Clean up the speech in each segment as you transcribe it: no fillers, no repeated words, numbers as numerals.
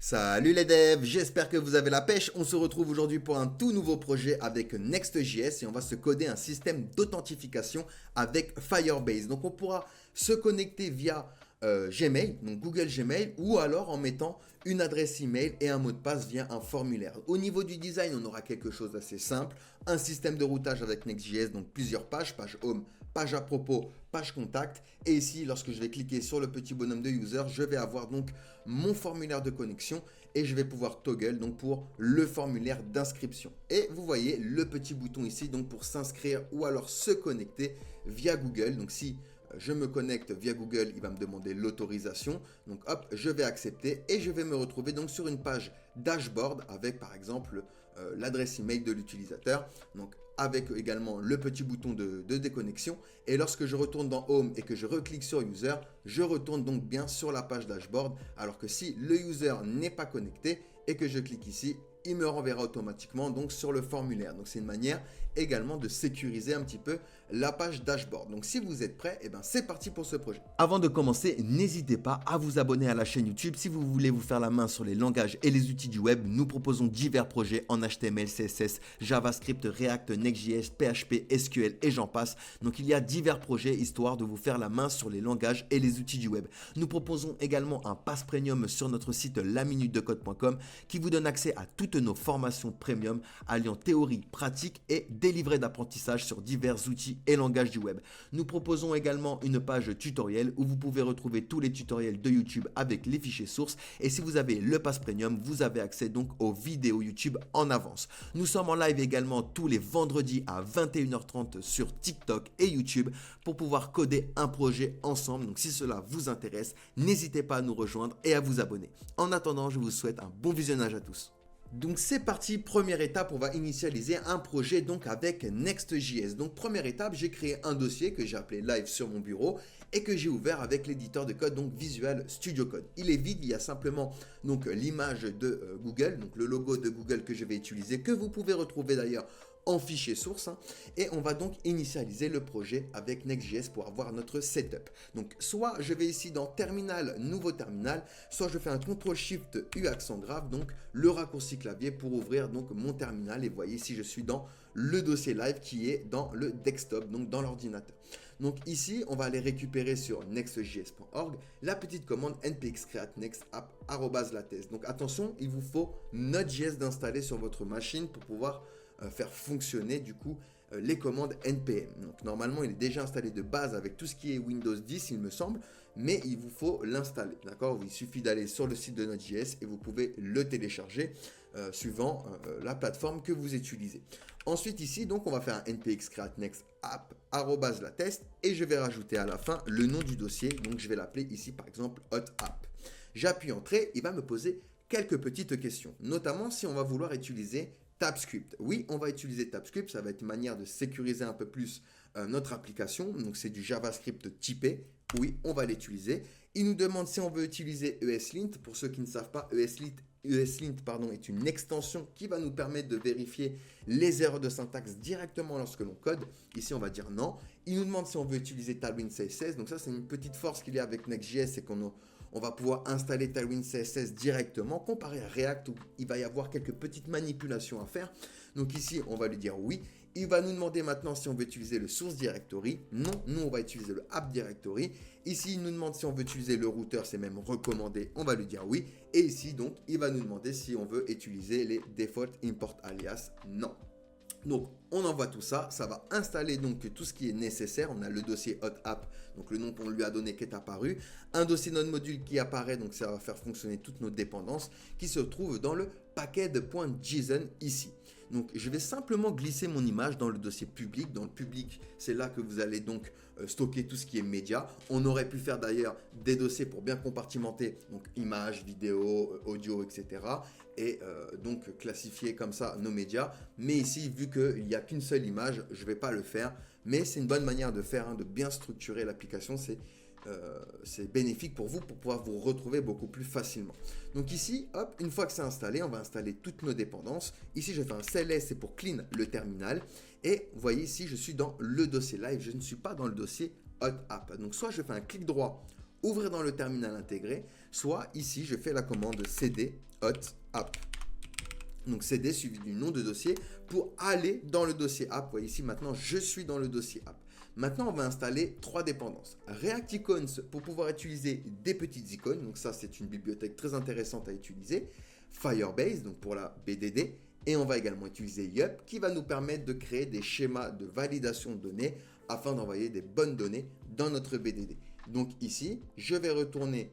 Salut les devs, j'espère que vous avez la pêche. On se retrouve aujourd'hui pour un tout nouveau projet avec Next.js et on va se coder un système d'authentification avec Firebase. Donc on pourra se connecter via Gmail, donc Google Gmail, ou alors en mettant une adresse email et un mot de passe via un formulaire. Au niveau du design, on aura quelque chose d'assez simple, un système de routage avec Next.js, donc plusieurs pages, page home, page à propos, page contact. Et ici, lorsque je vais cliquer sur le petit bonhomme de user, je vais avoir donc mon formulaire de connexion et je vais pouvoir toggle donc pour le formulaire d'inscription. Et vous voyez le petit bouton ici donc pour s'inscrire ou alors se connecter via Google. Donc si je me connecte via Google, il va me demander l'autorisation. Donc hop, je vais accepter et je vais me retrouver donc sur une page dashboard avec par exemple l'adresse email de l'utilisateur. Donc avec également le petit bouton de déconnexion. Et lorsque je retourne dans Home et que je reclique sur User, je retourne donc bien sur la page dashboard. Alors que si le user n'est pas connecté et que je clique ici, il me renverra automatiquement donc sur le formulaire. Donc c'est une manière également de sécuriser un petit peu la page dashboard. Donc si vous êtes prêts, et ben c'est parti pour ce projet. Avant de commencer, n'hésitez pas à vous abonner à la chaîne YouTube si vous voulez vous faire la main sur les langages et les outils du web. Nous proposons divers projets en HTML, CSS, JavaScript, React, Next.js, PHP, SQL et j'en passe. Donc il y a divers projets histoire de vous faire la main sur les langages et les outils du web. Nous proposons également un pass premium sur notre site laminutedecode.com qui vous donne accès à toutes nos formations premium alliant théorie, pratique et délivré d'apprentissage sur divers outils et langages du web. Nous proposons également une page tutoriel où vous pouvez retrouver tous les tutoriels de YouTube avec les fichiers sources et si vous avez le pass premium, vous avez accès donc aux vidéos YouTube en avance. Nous sommes en live également tous les vendredis à 21h30 sur TikTok et YouTube pour pouvoir coder un projet ensemble. Donc si cela vous intéresse, n'hésitez pas à nous rejoindre et à vous abonner. En attendant, je vous souhaite un bon visionnage à tous. Donc c'est parti, première étape, on va initialiser un projet donc avec Next.js. Donc première étape, j'ai créé un dossier que j'ai appelé live sur mon bureau et que j'ai ouvert avec l'éditeur de code donc Visual Studio Code. Il est vide, il y a simplement donc l'image de Google, donc le logo de Google que je vais utiliser, que vous pouvez retrouver d'ailleurs en fichier source et on va donc initialiser le projet avec Next.js pour avoir notre setup. Donc soit je vais ici dans terminal, nouveau terminal, soit je fais un CTRL SHIFT U accent grave, donc le raccourci clavier pour ouvrir donc mon terminal et vous voyez ici je suis dans le dossier live qui est dans le desktop, donc dans l'ordinateur. Donc ici on va aller récupérer sur nextjs.org la petite commande npx create next app @lattest. Donc attention, il vous faut Node.js d'installer sur votre machine pour pouvoir faire fonctionner du coup les commandes npm. Donc normalement il est déjà installé de base avec tout ce qui est Windows 10 il me semble, mais il vous faut l'installer, d'accord. Il suffit d'aller sur le site de Node.js et vous pouvez le télécharger suivant la plateforme que vous utilisez. Ensuite ici donc on va faire un npx create next app @lattest et je vais rajouter à la fin le nom du dossier, donc je vais l'appeler ici par exemple hot app. J'appuie entrée, il va me poser quelques petites questions, notamment si on va vouloir utiliser TypeScript. Oui, on va utiliser TypeScript, ça va être une manière de sécuriser un peu plus notre application. Donc c'est du JavaScript typé. Oui, on va l'utiliser. Il nous demande si on veut utiliser ESLint. Pour ceux qui ne savent pas, ESLint est une extension qui va nous permettre de vérifier les erreurs de syntaxe directement lorsque l'on code. Ici, on va dire non. Il nous demande si on veut utiliser Tailwind CSS. Donc ça, c'est une petite force qu'il y a avec Next.js, c'est qu'on va pouvoir installer Tailwind CSS directement, comparé à React où il va y avoir quelques petites manipulations à faire. Donc ici, on va lui dire oui. Il va nous demander maintenant si on veut utiliser le source directory. Non, nous, on va utiliser le app directory. Ici, il nous demande si on veut utiliser le routeur, c'est même recommandé. On va lui dire oui. Et ici, donc, il va nous demander si on veut utiliser les default import alias. Non. Donc on envoie tout ça, ça va installer donc tout ce qui est nécessaire. On a le dossier hot app, donc le nom qu'on lui a donné qui est apparu, un dossier node module qui apparaît, donc ça va faire fonctionner toutes nos dépendances qui se trouvent dans le package.json ici. Donc je vais simplement glisser mon image dans le dossier public. Dans le public, c'est là que vous allez donc stocker tout ce qui est média. On aurait pu faire d'ailleurs des dossiers pour bien compartimenter, donc images, vidéos, audio, etc. Et donc classifier comme ça nos médias. Mais ici, vu qu'il n'y a qu'une seule image, je ne vais pas le faire. Mais c'est une bonne manière de faire, de bien structurer l'application. C'est bénéfique pour vous pour pouvoir vous retrouver beaucoup plus facilement. Donc ici, hop, une fois que c'est installé, on va installer toutes nos dépendances. Ici, je fais un CLS, c'est pour clean le terminal. Et vous voyez ici, je suis dans le dossier live, je ne suis pas dans le dossier hot app. Donc soit je fais un clic droit ouvrir dans le terminal intégré, soit ici, je fais la commande cd hot app. Donc cd suivi du nom de dossier pour aller dans le dossier app. Vous voyez ici, maintenant, je suis dans le dossier app. Maintenant, on va installer 3 dépendances. React Icons pour pouvoir utiliser des petites icônes. Donc ça, c'est une bibliothèque très intéressante à utiliser. Firebase, donc pour la BDD. Et on va également utiliser Yup qui va nous permettre de créer des schémas de validation de données afin d'envoyer des bonnes données dans notre BDD. Donc ici, je vais retourner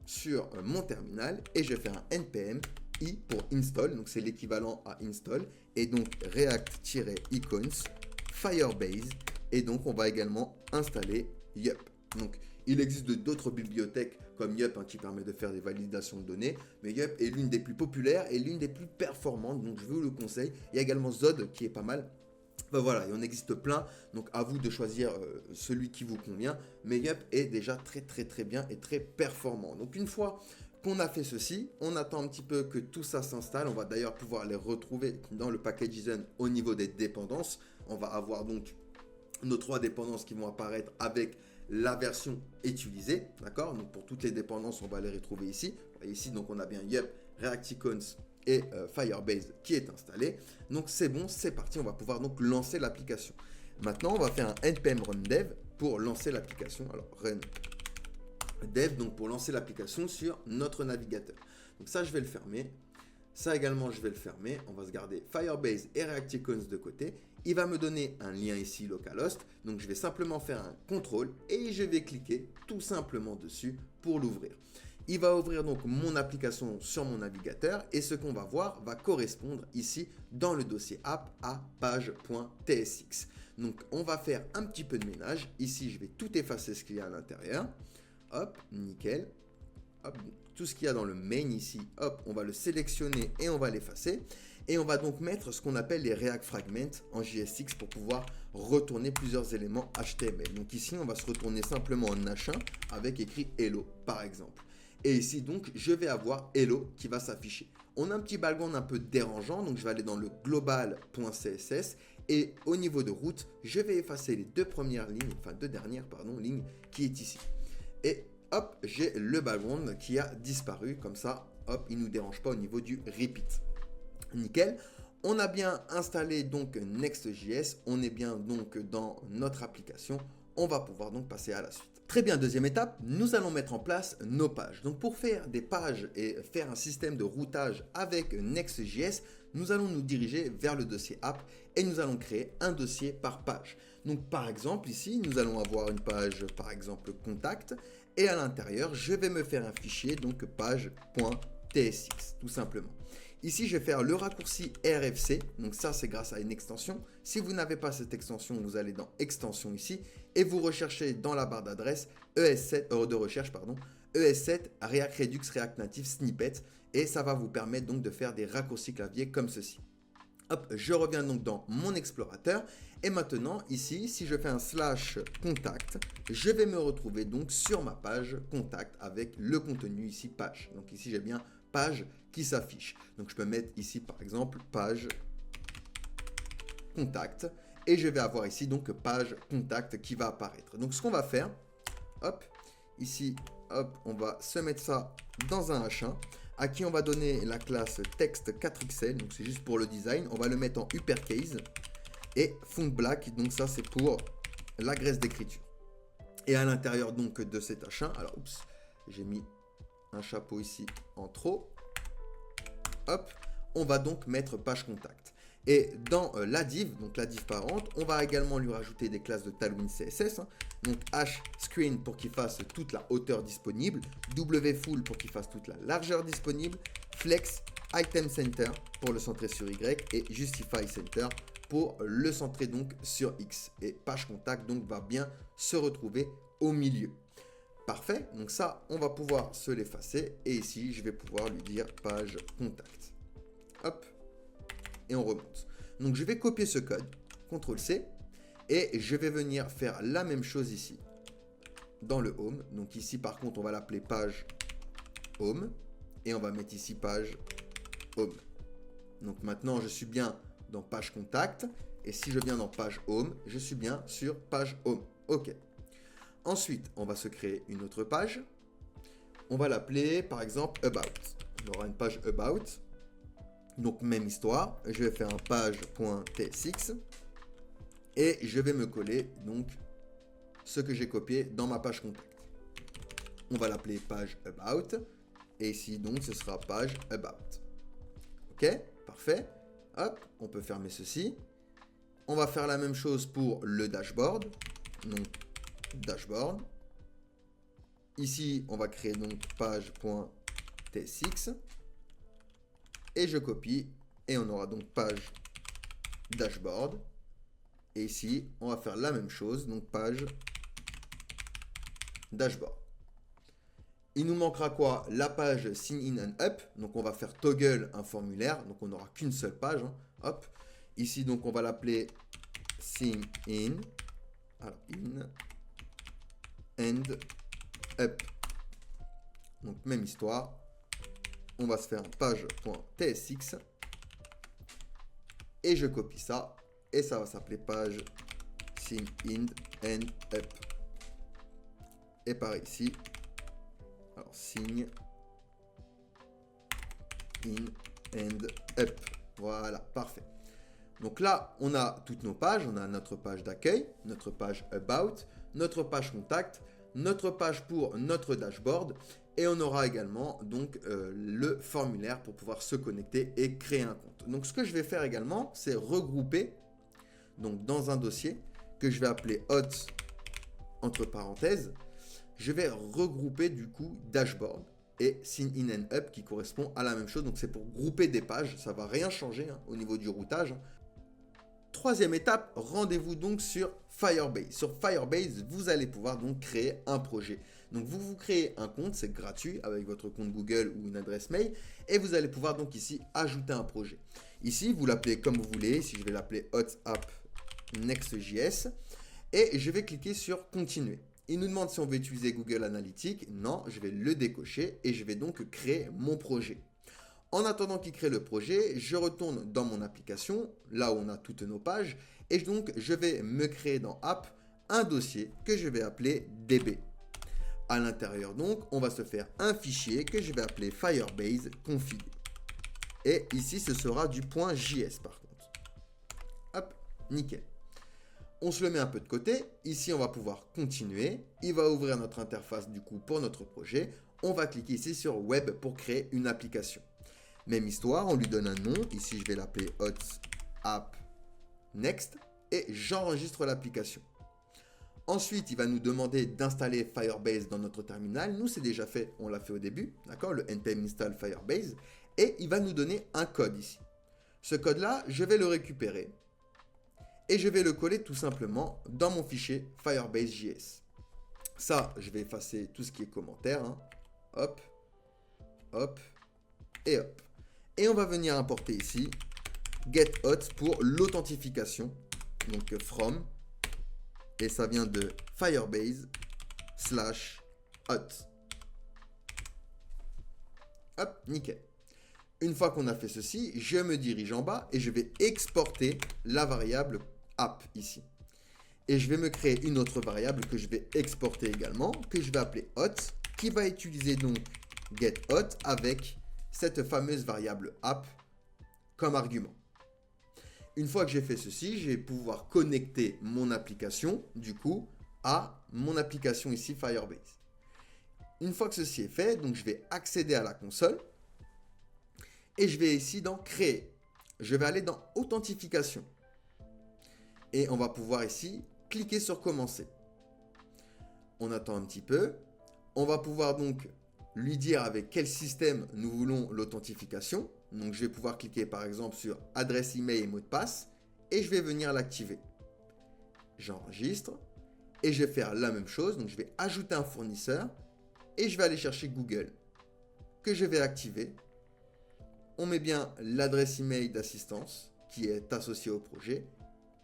sur mon terminal et je vais faire un npm i pour install. Donc c'est l'équivalent à install. Et donc react-icons Firebase. Et donc, on va également installer Yup. Donc, il existe d'autres bibliothèques comme Yup qui permet de faire des validations de données. Mais Yup est l'une des plus populaires et l'une des plus performantes. Donc, je vous le conseille. Il y a également Zod qui est pas mal. Ben voilà, il en existe plein. Donc, à vous de choisir celui qui vous convient. Mais Yup est déjà très bien et très performant. Donc, une fois qu'on a fait ceci, on attend un petit peu que tout ça s'installe. On va d'ailleurs pouvoir les retrouver dans le package JSON au niveau des dépendances. On va avoir donc nos 3 dépendances qui vont apparaître avec la version utilisée, d'accord? Donc pour toutes les dépendances, on va les retrouver ici. Vous voyez ici, donc on a bien Yup, React Icons et Firebase qui est installé. Donc c'est bon, c'est parti, on va pouvoir donc lancer l'application. Maintenant, on va faire un npm run dev pour lancer l'application. Alors run dev, donc pour lancer l'application sur notre navigateur. Donc ça, je vais le fermer. Ça également, je vais le fermer. On va se garder Firebase et React Icons de côté. Il va me donner un lien ici, localhost. Donc, je vais simplement faire un contrôle et je vais cliquer tout simplement dessus pour l'ouvrir. Il va ouvrir donc mon application sur mon navigateur et ce qu'on va voir va correspondre ici dans le dossier app à page.tsx. Donc, on va faire un petit peu de ménage. Ici, je vais tout effacer ce qu'il y a à l'intérieur. Hop, nickel. Hop, tout ce qu'il y a dans le main ici, hop, on va le sélectionner et on va l'effacer. Et on va donc mettre ce qu'on appelle les React Fragments en JSX pour pouvoir retourner plusieurs éléments HTML. Donc ici, on va se retourner simplement en H1 avec écrit Hello, par exemple. Et ici, donc, je vais avoir Hello qui va s'afficher. On a un petit background un peu dérangeant, donc je vais aller dans le global.css. Et au niveau de route, je vais effacer les 2 premières lignes, enfin 2 dernières, pardon, lignes qui est ici. Et hop, j'ai le background qui a disparu. Comme ça, hop, il ne nous dérange pas au niveau du repeat. Nickel. On a bien installé donc Next.js. On est bien donc dans notre application. On va pouvoir donc passer à la suite. Très bien, deuxième étape, nous allons mettre en place nos pages. Donc pour faire des pages et faire un système de routage avec Next.js, nous allons nous diriger vers le dossier app et nous allons créer un dossier par page. Donc par exemple ici, nous allons avoir une page par exemple contact et à l'intérieur, je vais me faire un fichier donc page.tsx tout simplement. Ici, je vais faire le raccourci RFC. Donc ça, c'est grâce à une extension. Si vous n'avez pas cette extension, vous allez dans extension ici et vous recherchez dans la barre d'adresse ES7 de recherche pardon, ES7 React Redux React Native Snippet et ça va vous permettre donc de faire des raccourcis clavier comme ceci. Hop, je reviens donc dans mon explorateur et maintenant ici, si je fais un / contact, je vais me retrouver donc sur ma page contact avec le contenu ici page. Donc ici, j'ai bien page qui s'affiche. Donc je peux mettre ici par exemple page contact et je vais avoir ici donc page contact qui va apparaître. Donc ce qu'on va faire, hop, ici, hop, on va se mettre ça dans un H1 à qui on va donner la classe texte 4XL, donc c'est juste pour le design. On va le mettre en uppercase et font black, donc ça c'est pour la graisse d'écriture. Et à l'intérieur donc de cet H1, alors oups, j'ai mis un chapeau ici en trop. Hop, on va donc mettre page contact. Et dans la div, donc la div parente, on va également lui rajouter des classes de Tailwind CSS. Donc hScreen pour qu'il fasse toute la hauteur disponible, wfull pour qu'il fasse toute la largeur disponible, flex, item center pour le centrer sur Y et justify center pour le centrer donc sur X. Et page contact donc va bien se retrouver au milieu. Parfait, donc ça, on va pouvoir se l'effacer. Et ici, je vais pouvoir lui dire page contact. Hop, et on remonte. Donc, je vais copier ce code, CTRL-C, et je vais venir faire la même chose ici, dans le home. Donc ici, par contre, on va l'appeler page home, et on va mettre ici page home. Donc maintenant, je suis bien dans page contact, et si je viens dans page home, je suis bien sur page home. OK. Ensuite, on va se créer une autre page. On va l'appeler par exemple About. On aura une page About. Donc même histoire, je vais faire un page.tsx et je vais me coller donc ce que j'ai copié dans ma page contact. On va l'appeler page About et ici donc ce sera page About. Ok, parfait. Hop, on peut fermer ceci. On va faire la même chose pour le dashboard. Donc dashboard. Ici, on va créer donc page.tsx. Et je copie. Et on aura donc page dashboard. Et ici, on va faire la même chose. Donc page dashboard. Il nous manquera quoi? La page sign in and up. Donc on va faire toggle un formulaire. Donc on n'aura qu'une seule page. Hein. Hop. Ici, donc on va l'appeler sign in. Alors in and up. Donc même histoire. On va se faire page.tsx et je copie ça et ça va s'appeler page sign in and up. Et par ici, alors sign in and up. Voilà, parfait. Donc là, on a toutes nos pages. On a notre page d'accueil, notre page about, notre page contact, notre page pour notre dashboard. Et on aura également donc le formulaire pour pouvoir se connecter et créer un compte. Donc ce que je vais faire également, c'est regrouper donc dans un dossier que je vais appeler hot entre parenthèses. Je vais regrouper du coup dashboard et sign in and up qui correspond à la même chose. Donc c'est pour grouper des pages, ça ne va rien changer hein, au niveau du routage. Troisième étape, rendez-vous donc sur Firebase. Sur Firebase, vous allez pouvoir donc créer un projet. Donc vous créez un compte, c'est gratuit avec votre compte Google ou une adresse mail et vous allez pouvoir donc ici ajouter un projet. Ici, vous l'appelez comme vous voulez. Ici, je vais l'appeler Hot App Next.js et je vais cliquer sur continuer. Il nous demande si on veut utiliser Google Analytics. Non, je vais le décocher et je vais donc créer mon projet. En attendant qu'il crée le projet, je retourne dans mon application, là où on a toutes nos pages, et donc je vais me créer dans App un dossier que je vais appeler DB. À l'intérieur donc, on va se faire un fichier que je vais appeler Firebase config. Et ici, ce sera du .js par contre. Hop, nickel. On se le met un peu de côté. Ici, on va pouvoir continuer. Il va ouvrir notre interface du coup pour notre projet. On va cliquer ici sur Web pour créer une application. Même histoire, on lui donne un nom. Ici, je vais l'appeler Hot App Next et j'enregistre l'application. Ensuite, il va nous demander d'installer Firebase dans notre terminal. Nous, c'est déjà fait. On l'a fait au début. D'accord? Le npm install Firebase. Et il va nous donner un code ici. Ce code-là, je vais le récupérer. Et je vais le coller tout simplement dans mon fichier Firebase.js. Ça, je vais effacer tout ce qui est commentaire. Hein. Hop, hop et hop. Et on va venir importer ici getHot pour l'authentification. Donc from. Et ça vient de Firebase/hot. Hop, nickel. Une fois qu'on a fait ceci, je me dirige en bas et je vais exporter la variable app ici. Et je vais me créer une autre variable que je vais exporter également, que je vais appeler hot, qui va utiliser donc getHot avec cette fameuse variable app comme argument. Une fois que j'ai fait ceci, je vais pouvoir connecter mon application, du coup, à mon application ici Firebase. Une fois que ceci est fait, donc je vais accéder à la console et je vais ici dans Créer. Je vais aller dans Authentification. Et on va pouvoir ici cliquer sur Commencer. On attend un petit peu. On va pouvoir donc lui dire avec quel système nous voulons l'authentification. Donc je vais pouvoir cliquer par exemple sur adresse email et mot de passe et je vais venir l'activer. J'enregistre et je vais faire la même chose. Donc je vais ajouter un fournisseur et je vais aller chercher Google que je vais activer. On met bien l'adresse email d'assistance qui est associée au projet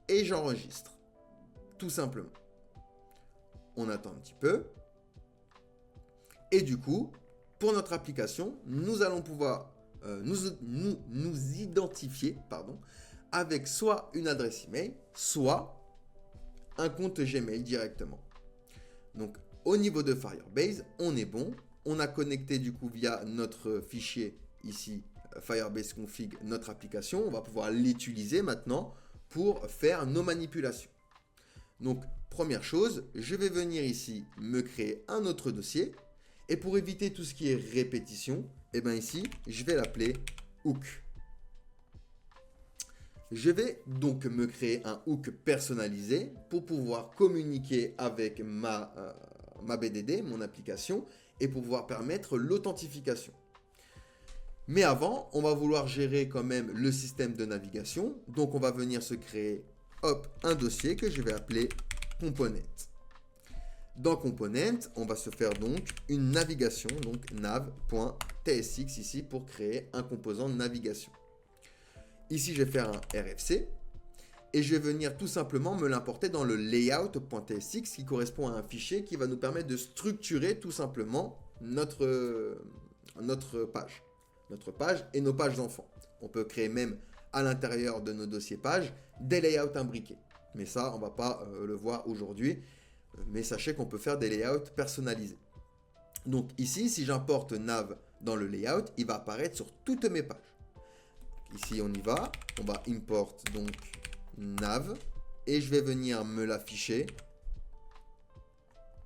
et j'enregistre tout simplement. On attend un petit peu et du coup pour notre application nous allons pouvoir nous identifier avec soit une adresse email, soit un compte Gmail directement. Donc au niveau de Firebase, on est bon. On a connecté du coup via notre fichier ici, Firebase config, notre application. On va pouvoir l'utiliser maintenant pour faire nos manipulations. Donc première chose, je vais venir ici me créer un autre dossier. Et pour éviter tout ce qui est répétition, et bien ici, je vais l'appeler hook. Je vais donc me créer un hook personnalisé pour pouvoir communiquer avec ma BDD, mon application, et pouvoir permettre l'authentification. Mais avant, on va vouloir gérer quand même le système de navigation. Donc on va venir se créer, hop, un dossier que je vais appeler component. Dans component, on va se faire donc une navigation, donc nav.tsx ici pour créer un composant de navigation. Ici, je vais faire un RFC et je vais venir tout simplement me l'importer dans le layout.tsx qui correspond à un fichier qui va nous permettre de structurer tout simplement notre page et nos pages d'enfants. On peut créer même à l'intérieur de nos dossiers pages des layouts imbriqués. Mais ça, on ne va pas le voir aujourd'hui. Mais sachez qu'on peut faire des layouts personnalisés. Donc ici, si j'importe nav dans le layout, il va apparaître sur toutes mes pages. Ici, on y va. On va import donc nav. Et je vais venir me l'afficher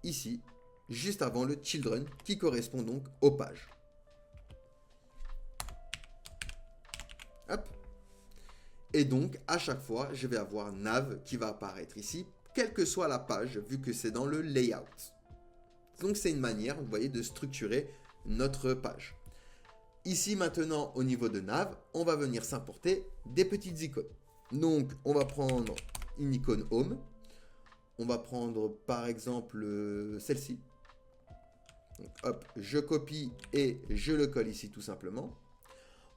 ici, juste avant le children, qui correspond donc aux pages. Hop. Et donc, à chaque fois, je vais avoir nav qui va apparaître ici, quelle que soit la page, vu que c'est dans le layout. Donc, c'est une manière, vous voyez, de structurer notre page. Ici, maintenant, au niveau de nav, on va venir s'importer des petites icônes. Donc, on va prendre une icône home. On va prendre, par exemple, celle-ci. Donc, hop, je copie et je le colle ici, tout simplement.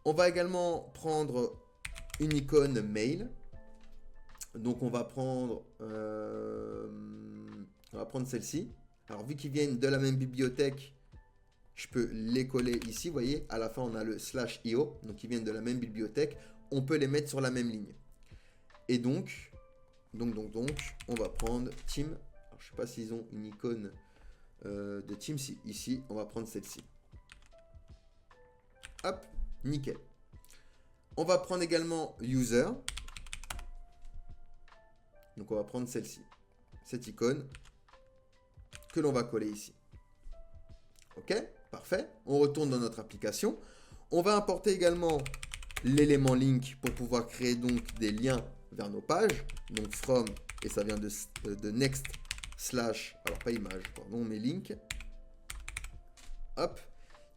On va également prendre une icône mail. Donc on va prendre celle-ci. Alors vu qu'ils viennent de la même bibliothèque, je peux les coller ici. Vous voyez, à la fin on a le /io, donc ils viennent de la même bibliothèque. On peut les mettre sur la même ligne. Et donc on va prendre team. Alors, je ne sais pas s'ils ont une icône de team. Ici, on va prendre celle-ci. Hop, nickel. On va prendre également user. Donc on va prendre celle-ci, cette icône que l'on va coller ici. Ok, parfait. On retourne dans notre application. On va importer également l'élément link pour pouvoir créer donc des liens vers nos pages. Donc from, et ça vient de next slash, alors pas image, pardon, mais link. Hop,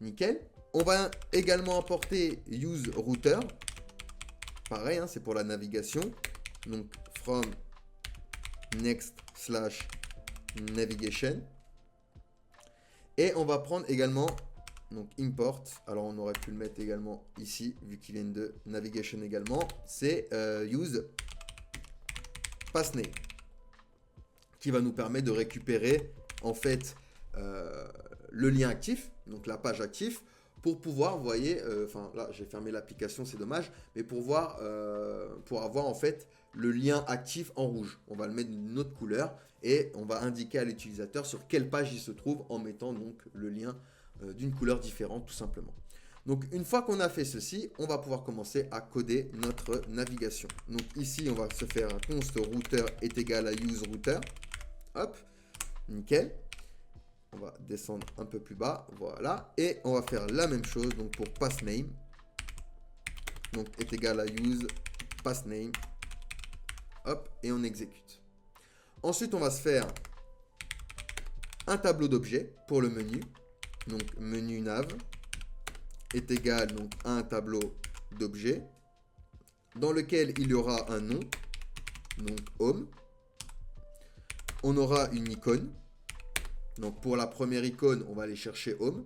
nickel. On va également importer use router. Pareil, hein, c'est pour la navigation. Donc from next slash navigation. Et on va prendre également donc import. Alors on aurait pu le mettre également ici vu qu'ils viennent de navigation également. C'est use passname qui va nous permettre de récupérer en fait le lien actif, donc la page active, pour pouvoir, vous voyez, là j'ai fermé l'application, c'est dommage, mais pour avoir en fait le lien actif en rouge. On va le mettre d'une autre couleur et on va indiquer à l'utilisateur sur quelle page il se trouve en mettant donc le lien d'une couleur différente tout simplement. Donc une fois qu'on a fait ceci, on va pouvoir commencer à coder notre navigation. Donc ici, on va se faire un const router est égal à use router. Hop, nickel. On va descendre un peu plus bas, voilà. Et on va faire la même chose donc pour passname. Donc est égal à use passname. Hop, et on exécute. Ensuite, on va se faire un tableau d'objets pour le menu. Donc menu nav est égal donc, à un tableau d'objets dans lequel il y aura un nom, donc home. On aura une icône. Donc pour la première icône, on va aller chercher home.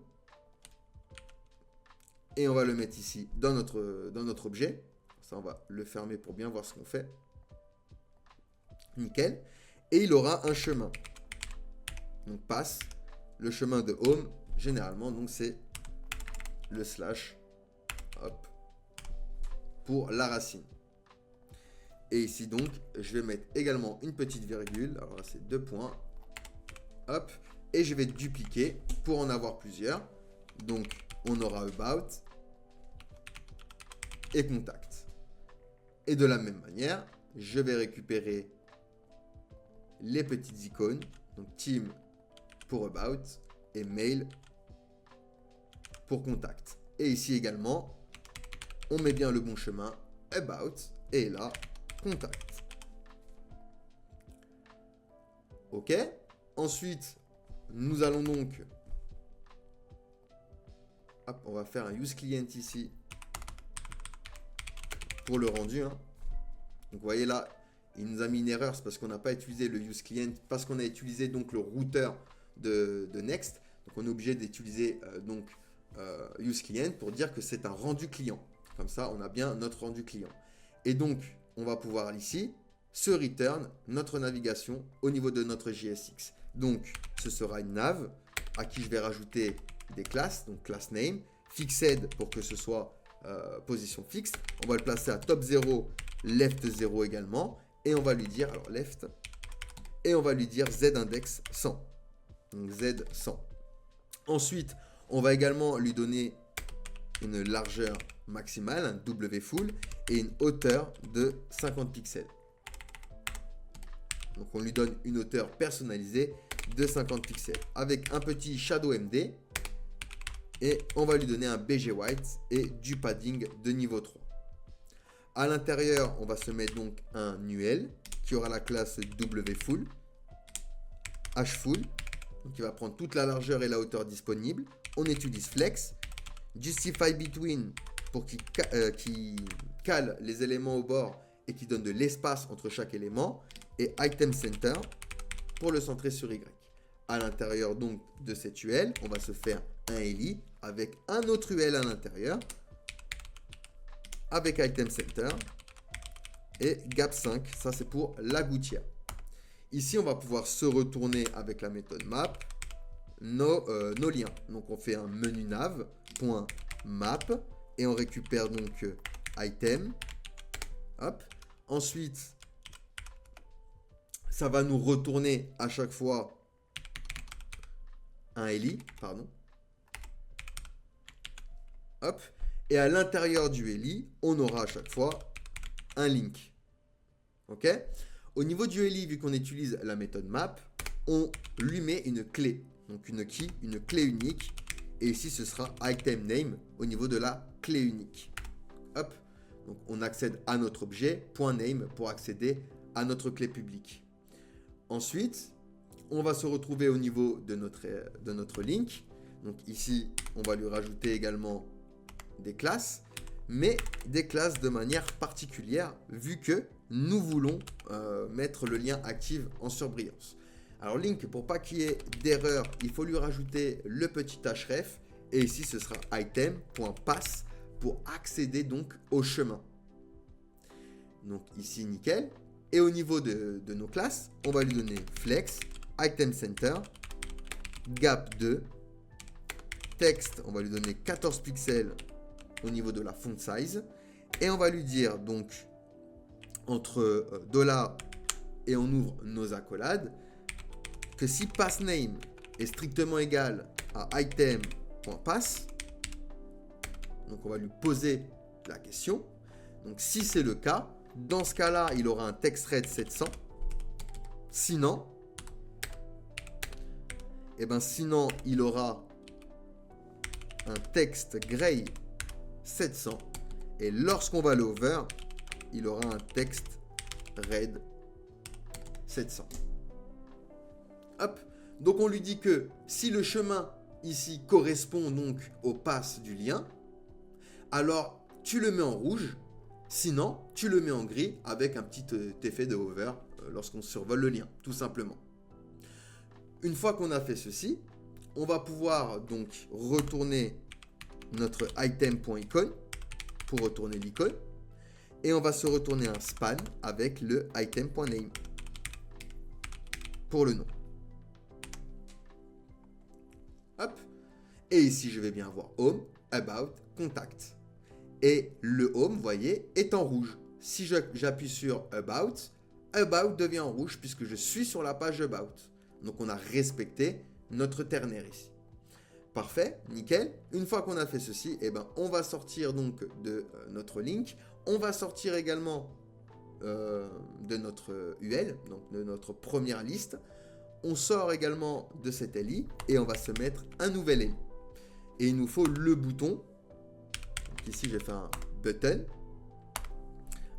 Et on va le mettre ici dans notre objet. Ça, on va le fermer pour bien voir ce qu'on fait. Nickel. Et il aura un chemin. Donc passe. Le chemin de home, généralement, donc c'est le slash. Hop. Pour la racine. Et ici donc, je vais mettre également une petite virgule. Alors là, c'est 2 points. Hop. Et je vais dupliquer pour en avoir plusieurs. Donc, on aura about et contact. Et de la même manière, je vais récupérer les petites icônes. Donc, team pour about et mail pour contact. Et ici également, on met bien le bon chemin. About et là, contact. OK. Ensuite, nous allons donc... Hop, on va faire un use client ici pour le rendu. Hein. Donc, vous voyez là, il nous a mis une erreur. C'est parce qu'on n'a pas utilisé le use client, parce qu'on a utilisé donc le routeur de Next. Donc, on est obligé d'utiliser use client pour dire que c'est un rendu client. Comme ça, on a bien notre rendu client. Et donc, on va pouvoir ici se return notre navigation au niveau de notre JSX. Donc, ce sera une nav à qui je vais rajouter des classes, donc class name, fixed pour que ce soit position fixe. On va le placer à top 0, left 0 également. Et on va lui dire, alors left, et on va lui dire z-index 100. Donc z 100. Ensuite, on va également lui donner une largeur maximale, un W full, et une hauteur de 50 pixels. Donc on lui donne une hauteur personnalisée de 50 pixels avec un petit shadow MD et on va lui donner un BG white et du padding de niveau 3. À l'intérieur, on va se mettre donc un UL qui aura la classe W full, H full, donc il va prendre toute la largeur et la hauteur disponible. On utilise flex, justify between pour qu'il cale les éléments au bord et qui donne de l'espace entre chaque élément, et item center pour le centrer sur Y. À l'intérieur donc de cette UL, on va se faire un LI avec un autre UL à l'intérieur, avec item center et gap 5, ça c'est pour la gouttière. Ici, on va pouvoir se retourner avec la méthode map nos liens. Donc on fait un menu nav.map et on récupère donc item. Hop. Ensuite, ça va nous retourner à chaque fois un LI, pardon. Hop. Et à l'intérieur du LI, on aura à chaque fois un link. OK? Au niveau du LI, vu qu'on utilise la méthode map, on lui met une clé. Donc une key, une clé unique. Et ici, ce sera item name au niveau de la clé unique. Hop. Donc on accède à notre objet, .name pour accéder à notre clé publique. Ensuite, on va se retrouver au niveau de notre link. Donc ici, on va lui rajouter également des classes, mais des classes de manière particulière, vu que nous voulons mettre le lien active en surbrillance. Alors link, pour pas qu'il y ait d'erreur, il faut lui rajouter le petit href, et ici ce sera item.pass pour accéder donc au chemin. Donc ici nickel. Et au niveau de nos classes, on va lui donner flex, item center, gap 2, texte, on va lui donner 14 pixels au niveau de la font size, et on va lui dire donc entre $ et on ouvre nos accolades que si passName est strictement égal à item.pass, donc on va lui poser la question. Donc si c'est le cas, dans ce cas-là, il aura un textRed 700. Sinon, il aura un texte gray 700. Et lorsqu'on va l'over, il aura un texte red 700. Hop. Donc on lui dit que si le chemin ici correspond donc au pass du lien, alors tu le mets en rouge. Sinon, tu le mets en gris avec un petit effet de hover lorsqu'on survole le lien, tout simplement. Une fois qu'on a fait ceci, on va pouvoir donc retourner notre item.icon pour retourner l'icône. Et on va se retourner un span avec le item.name pour le nom. Hop. Et ici, je vais bien avoir home, about, contact. Et le home, vous voyez, est en rouge. Si j'appuie sur about devient en rouge puisque je suis sur la page about. Donc on a respecté notre ternaire ici. Parfait, nickel. Une fois qu'on a fait ceci, eh ben, on va sortir donc de notre link. On va sortir également de notre UL, donc de notre première liste. On sort également de cette LI et on va se mettre un nouvel LI. Et il nous faut le bouton. Donc ici, j'ai fait un button.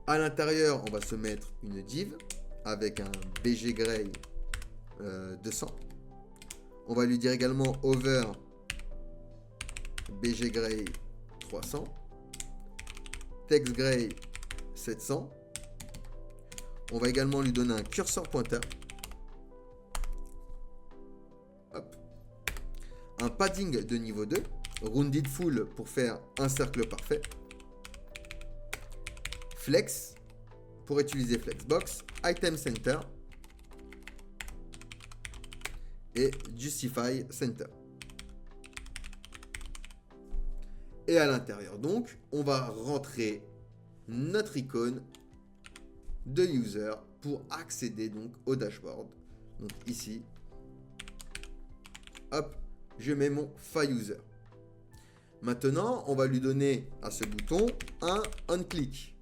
À l'intérieur, on va se mettre une div avec un BG Gray 200. On va lui dire également over BG Gray 300. Text Gray 700. On va également lui donner un curseur pointeur. Hop. Un padding de niveau 2. Rounded full pour faire un cercle parfait. Flex pour utiliser Flexbox. Item Center. Et Justify Center. Et à l'intérieur donc, on va rentrer notre icône de user pour accéder donc au dashboard. Donc ici, hop, je mets mon FiUser. Maintenant, on va lui donner à ce bouton un onClick.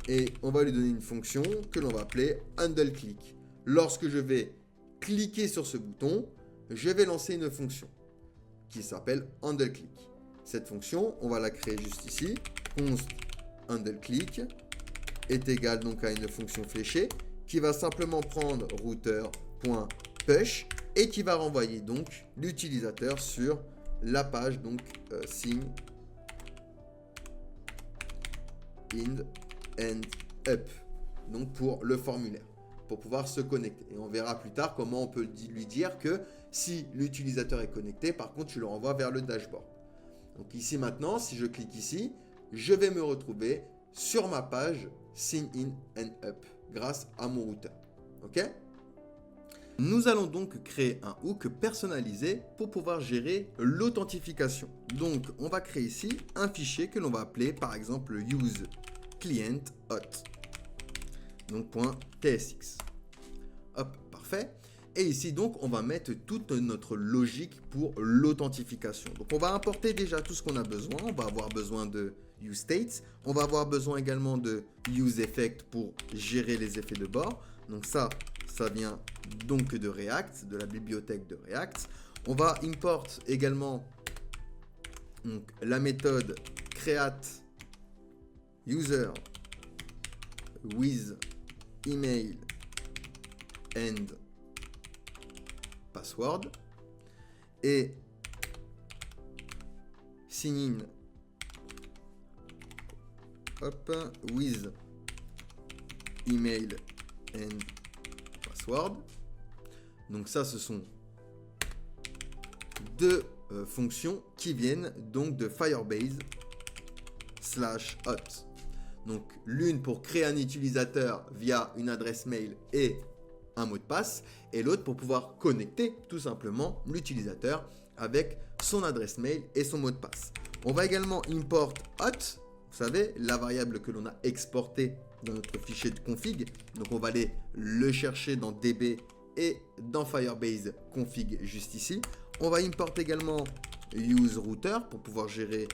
Et on va lui donner une fonction que l'on va appeler handleClick. Lorsque je vais cliquer sur ce bouton, je vais lancer une fonction qui s'appelle handleClick. Cette fonction, on va la créer juste ici. Const handleClick est égal donc à une fonction fléchée qui va simplement prendre router.push et qui va renvoyer donc l'utilisateur sur la page donc sign in and up, donc pour le formulaire, pour pouvoir se connecter. Et on verra plus tard comment on peut lui dire que si l'utilisateur est connecté, par contre, tu le renvoies vers le dashboard. Donc ici maintenant, si je clique ici, je vais me retrouver sur ma page sign in and up grâce à mon routeur. Ok ? Nous allons donc créer un hook personnalisé pour pouvoir gérer l'authentification. Donc, on va créer ici un fichier que l'on va appeler par exemple use client hot. Donc, .tsx. Hop, parfait. Et ici, donc, on va mettre toute notre logique pour l'authentification. Donc, on va importer déjà tout ce qu'on a besoin. On va avoir besoin de useStates. On va avoir besoin également de useEffect pour gérer les effets de bord. Donc, ça vient donc de React, de la bibliothèque de React. On va import également donc, la méthode create user with email and password et sign in with email and password. Donc ça, ce sont deux fonctions qui viennent donc de Firebase /hot. Donc l'une pour créer un utilisateur via une adresse mail et un mot de passe, et l'autre pour pouvoir connecter tout simplement l'utilisateur avec son adresse mail et son mot de passe. On va également import hot, vous savez, la variable que l'on a exportée dans notre fichier de config. Donc on va aller le chercher dans DB et dans Firebase config juste ici. On va import également useRouter pour pouvoir gérer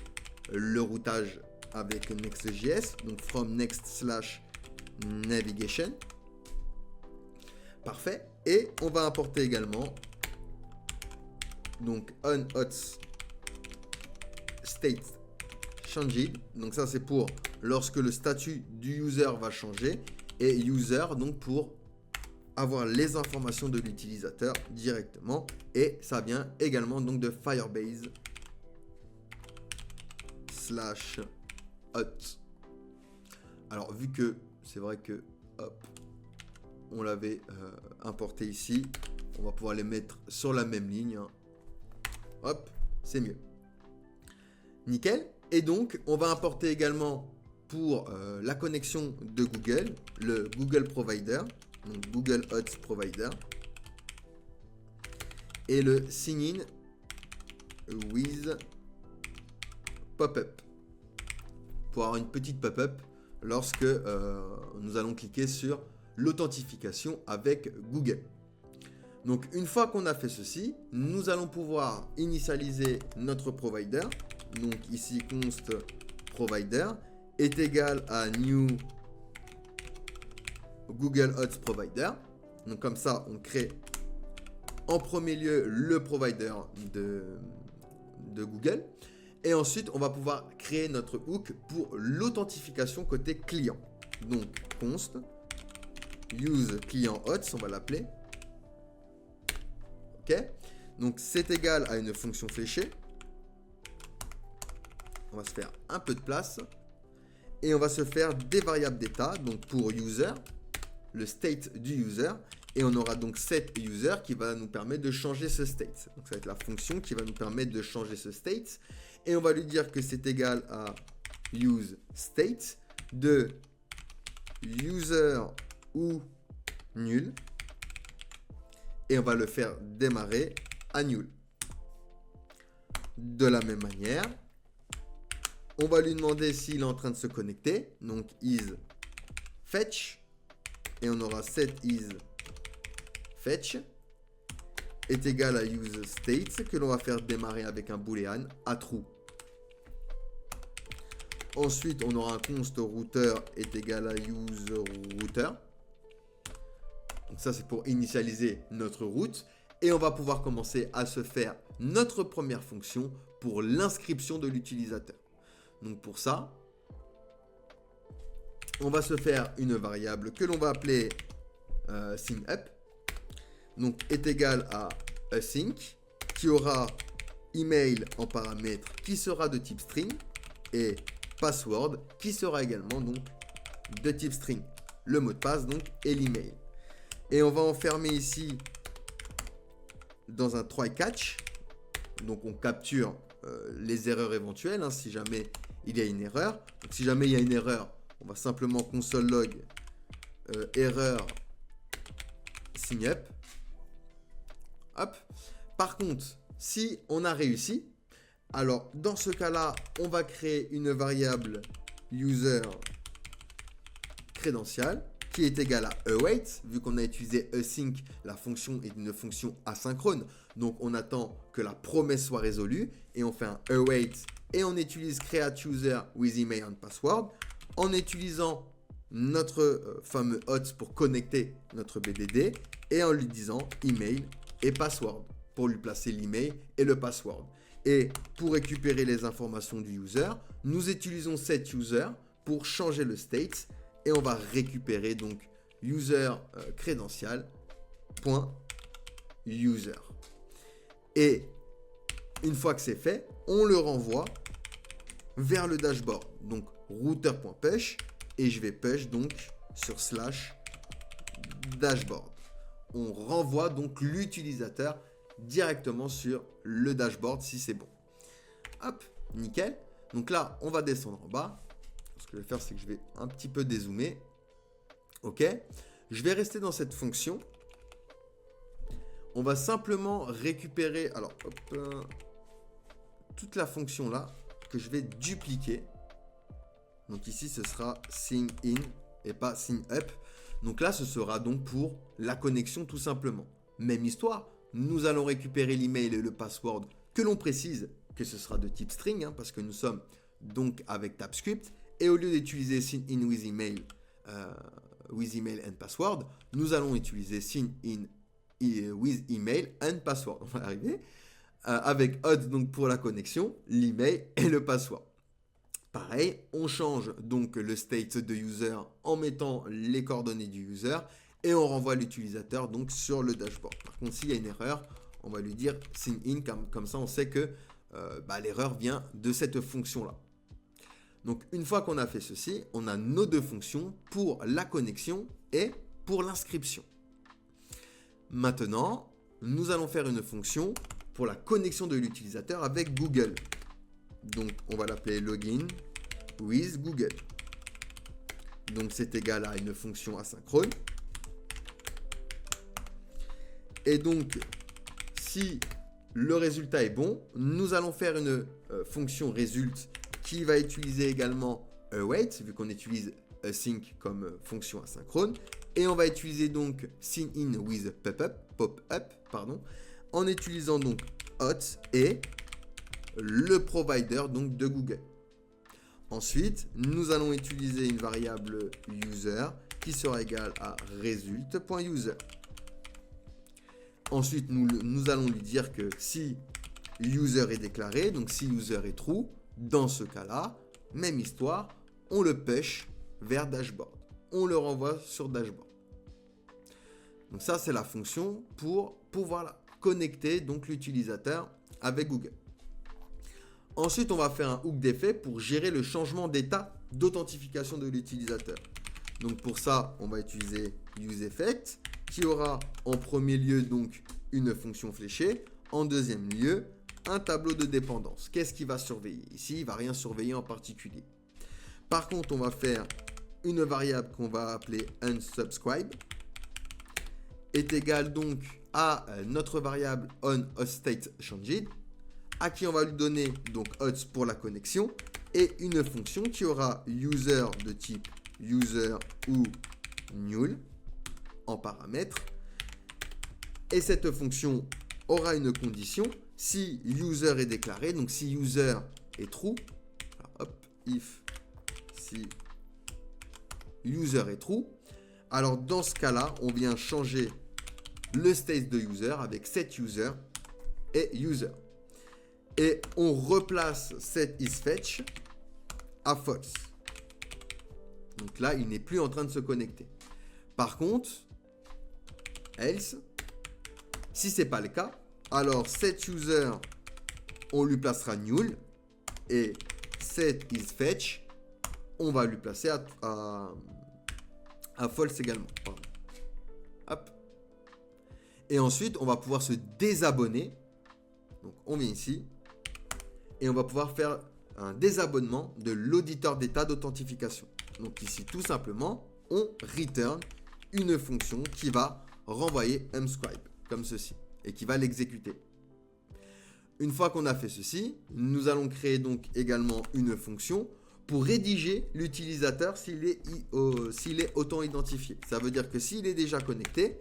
le routage avec Next.js, donc from next/navigation. Parfait. Et on va importer également donc onHot state changed. Donc ça, c'est pour lorsque le statut du user va changer, et user donc pour avoir les informations de l'utilisateur directement, et ça vient également donc de Firebase /hot. Alors vu que c'est vrai que hop, on l'avait importé ici, on va pouvoir les mettre sur la même ligne, hein. Hop, c'est mieux, nickel. Et donc on va importer également pour la connexion de Google, le Google Provider, donc Google Hot Provider, et le sign in with pop-up, pour avoir une petite pop-up lorsque nous allons cliquer sur l'authentification avec Google. Donc une fois qu'on a fait ceci, nous allons pouvoir initialiser notre provider. Donc ici const provider est égal à new Google Host Provider. Donc comme ça, on crée en premier lieu le provider de Google. Et ensuite, on va pouvoir créer notre hook pour l'authentification côté client. Donc const use client host, on va l'appeler. Ok. Donc c'est égal à une fonction fléchée. On va se faire un peu de place. Et on va se faire des variables d'état. Donc pour user, le state du user. Et on aura donc set user qui va nous permettre de changer ce state. Donc ça va être la fonction qui va nous permettre de changer ce state. Et on va lui dire que c'est égal à use state de user ou nul. Et on va le faire démarrer à nul. De la même manière, on va lui demander s'il est en train de se connecter. Donc is fetch. Et on aura set is fetch est égal à use state que l'on va faire démarrer avec un boolean à true. Ensuite, on aura un const router est égal à use router. Donc ça, c'est pour initialiser notre route. Et on va pouvoir commencer à se faire notre première fonction pour l'inscription de l'utilisateur. Donc pour ça, on va se faire une variable que l'on va appeler signup. Donc est égal à async qui aura email en paramètre qui sera de type string et password qui sera également donc de type string. Le mot de passe donc et l'email. Et on va enfermer ici dans un try catch. Donc on capture les erreurs éventuelles si jamais il y a une erreur. Donc si jamais il y a une erreur, on va simplement console log erreur signup. Hop. Par contre, si on a réussi, alors dans ce cas-là, on va créer une variable user credential qui est égale à await. Vu qu'on a utilisé async, la fonction est une fonction asynchrone. Donc on attend que la promesse soit résolue et on fait un await et on utilise create user with email and password en utilisant notre fameux hot pour connecter notre BDD et en lui disant email et password pour lui placer l'email et le password. Et pour récupérer les informations du user, nous utilisons cet user pour changer le state et on va récupérer donc user credential point user. Et une fois que c'est fait, on le renvoie vers le dashboard. Donc router.push et je vais push donc sur slash dashboard. On renvoie donc l'utilisateur directement sur le dashboard si c'est bon. Hop, nickel. Donc là, on va descendre en bas. Ce que je vais faire, c'est que je vais un petit peu dézoomer. Ok. Je vais rester dans cette fonction. On va simplement récupérer alors, toute la fonction là que je vais dupliquer. Donc ici, ce sera sign in et pas sign up. Donc là, ce sera donc pour la connexion tout simplement. Même histoire, nous allons récupérer l'email et le password que l'on précise que ce sera de type string parce que nous sommes donc avec TypeScript. Et au lieu d'utiliser sign in with email and password, nous allons utiliser sign in with email and password. On va arriver avec hot donc pour la connexion, l'email et le password. Pareil, on change donc le state de user en mettant les coordonnées du user et on renvoie l'utilisateur donc sur le dashboard. Par contre, s'il y a une erreur, on va lui dire sign in, comme ça on sait que l'erreur vient de cette fonction-là. Donc une fois qu'on a fait ceci, on a nos deux fonctions pour la connexion et pour l'inscription. Maintenant, nous allons faire une fonction pour la connexion de l'utilisateur avec Google. Donc, on va l'appeler login with Google. Donc, c'est égal à une fonction asynchrone. Et donc, si le résultat est bon, nous allons faire une fonction result qui va utiliser également await, vu qu'on utilise async comme fonction asynchrone. Et on va utiliser donc sign in with pop-up, en utilisant donc hot et le provider donc de Google. Ensuite, nous allons utiliser une variable user qui sera égale à result.user. Ensuite, nous allons lui dire que si user est déclaré, donc si user est true, dans ce cas-là, même histoire, on le push vers dashboard. On le renvoie sur dashboard. Donc ça, c'est la fonction pour pouvoir connecter donc l'utilisateur avec Google. Ensuite, on va faire un hook d'effet pour gérer le changement d'état d'authentification de l'utilisateur. Donc pour ça, on va utiliser useEffect qui aura en premier lieu donc une fonction fléchée, en deuxième lieu un tableau de dépendance. Qu'est-ce qu'il va surveiller? Ici, il ne va rien surveiller en particulier. Par contre, on va faire une variable qu'on va appeler unsubscribe est égale donc à notre variable onHostStateChanged à qui on va lui donner donc hots pour la connexion et une fonction qui aura user de type user ou null en paramètre. Et cette fonction aura une condition si user est déclaré, donc si user est true, alors hop, if si user est true, alors dans ce cas-là, on vient changer le state de user avec set user et user. Et on replace set isFetch à false. Donc là, il n'est plus en train de se connecter. Par contre, else, si ce n'est pas le cas, alors set user, on lui placera null et set isFetch, on va lui placer à false également. Pardon. Hop. Et ensuite, on va pouvoir se désabonner. Donc, on vient ici et on va pouvoir faire un désabonnement de l'auditeur d'état d'authentification. Donc ici, tout simplement, on return une fonction qui va renvoyer unscribe, comme ceci, et qui va l'exécuter. Une fois qu'on a fait ceci, nous allons créer donc également une fonction pour rédiger l'utilisateur s'il est auto-identifié. Ça veut dire que s'il est déjà connecté,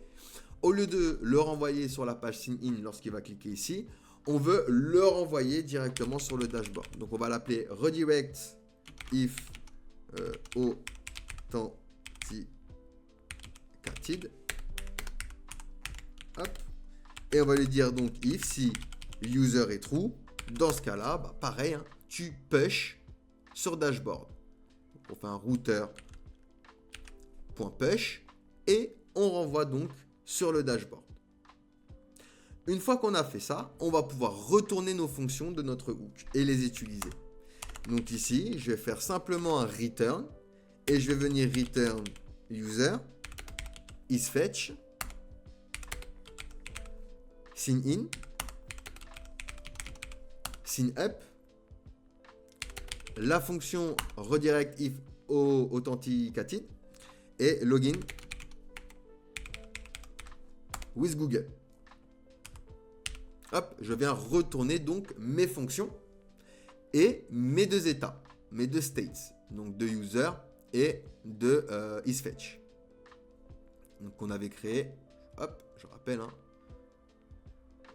au lieu de le renvoyer sur la page sign in lorsqu'il va cliquer ici, on veut le renvoyer directement sur le dashboard. Donc on va l'appeler redirect if authenticated. Hop. Et on va lui dire donc if si user est true. Dans ce cas-là, bah pareil, hein, tu push sur dashboard. Donc on fait un router.push et on renvoie donc sur le dashboard. Une fois qu'on a fait ça, on va pouvoir retourner nos fonctions de notre hook et les utiliser. Donc ici, je vais faire simplement un return et je vais venir return user isFetch sign in sign up la fonction redirect if authenticated et login with Google. Hop, je viens retourner donc mes fonctions et mes deux états, mes deux states, donc de user et de isFetch. Donc on avait créé, hop, je rappelle, hein,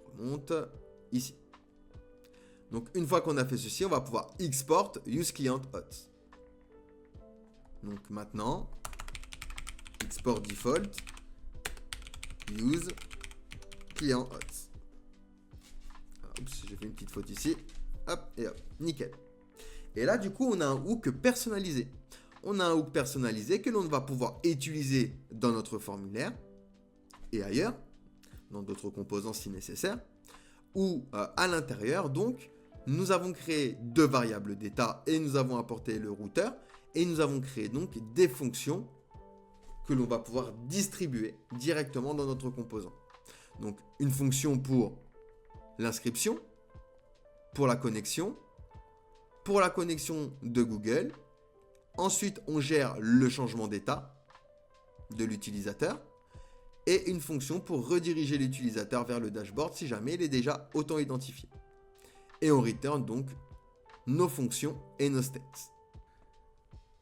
on remonte ici. Donc une fois qu'on a fait ceci, on va pouvoir export useClientHot. Donc maintenant, export default useClientHot. Oups, j'ai fait une petite faute ici. Hop, et hop, nickel. Et là, du coup, on a un hook personnalisé. On a un hook personnalisé que l'on va pouvoir utiliser dans notre formulaire et ailleurs, dans d'autres composants si nécessaire, ou à l'intérieur. Donc, nous avons créé deux variables d'état et nous avons apporté le routeur et nous avons créé donc des fonctions que l'on va pouvoir distribuer directement dans notre composant. Donc, une fonction pour l'inscription, pour la connexion de Google. Ensuite, on gère le changement d'état de l'utilisateur et une fonction pour rediriger l'utilisateur vers le dashboard si jamais il est déjà auto-identifié. Et on return donc nos fonctions et nos states.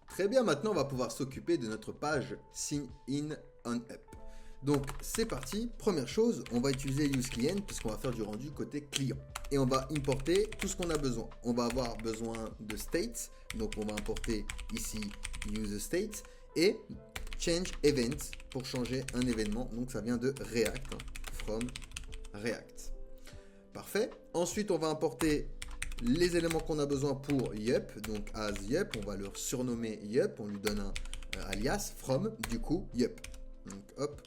Très bien, maintenant on va pouvoir s'occuper de notre page sign in onUp. Donc c'est parti, première chose, on va utiliser useClient puisqu'on va faire du rendu côté client. Et on va importer tout ce qu'on a besoin. On va avoir besoin de states, donc on va importer ici useState et change event pour changer un événement. Donc ça vient de React, from React. Parfait. Ensuite on va importer les éléments qu'on a besoin pour yup, donc as yup, on va leur surnommer yup, on lui donne un alias from, du coup yup. Donc hop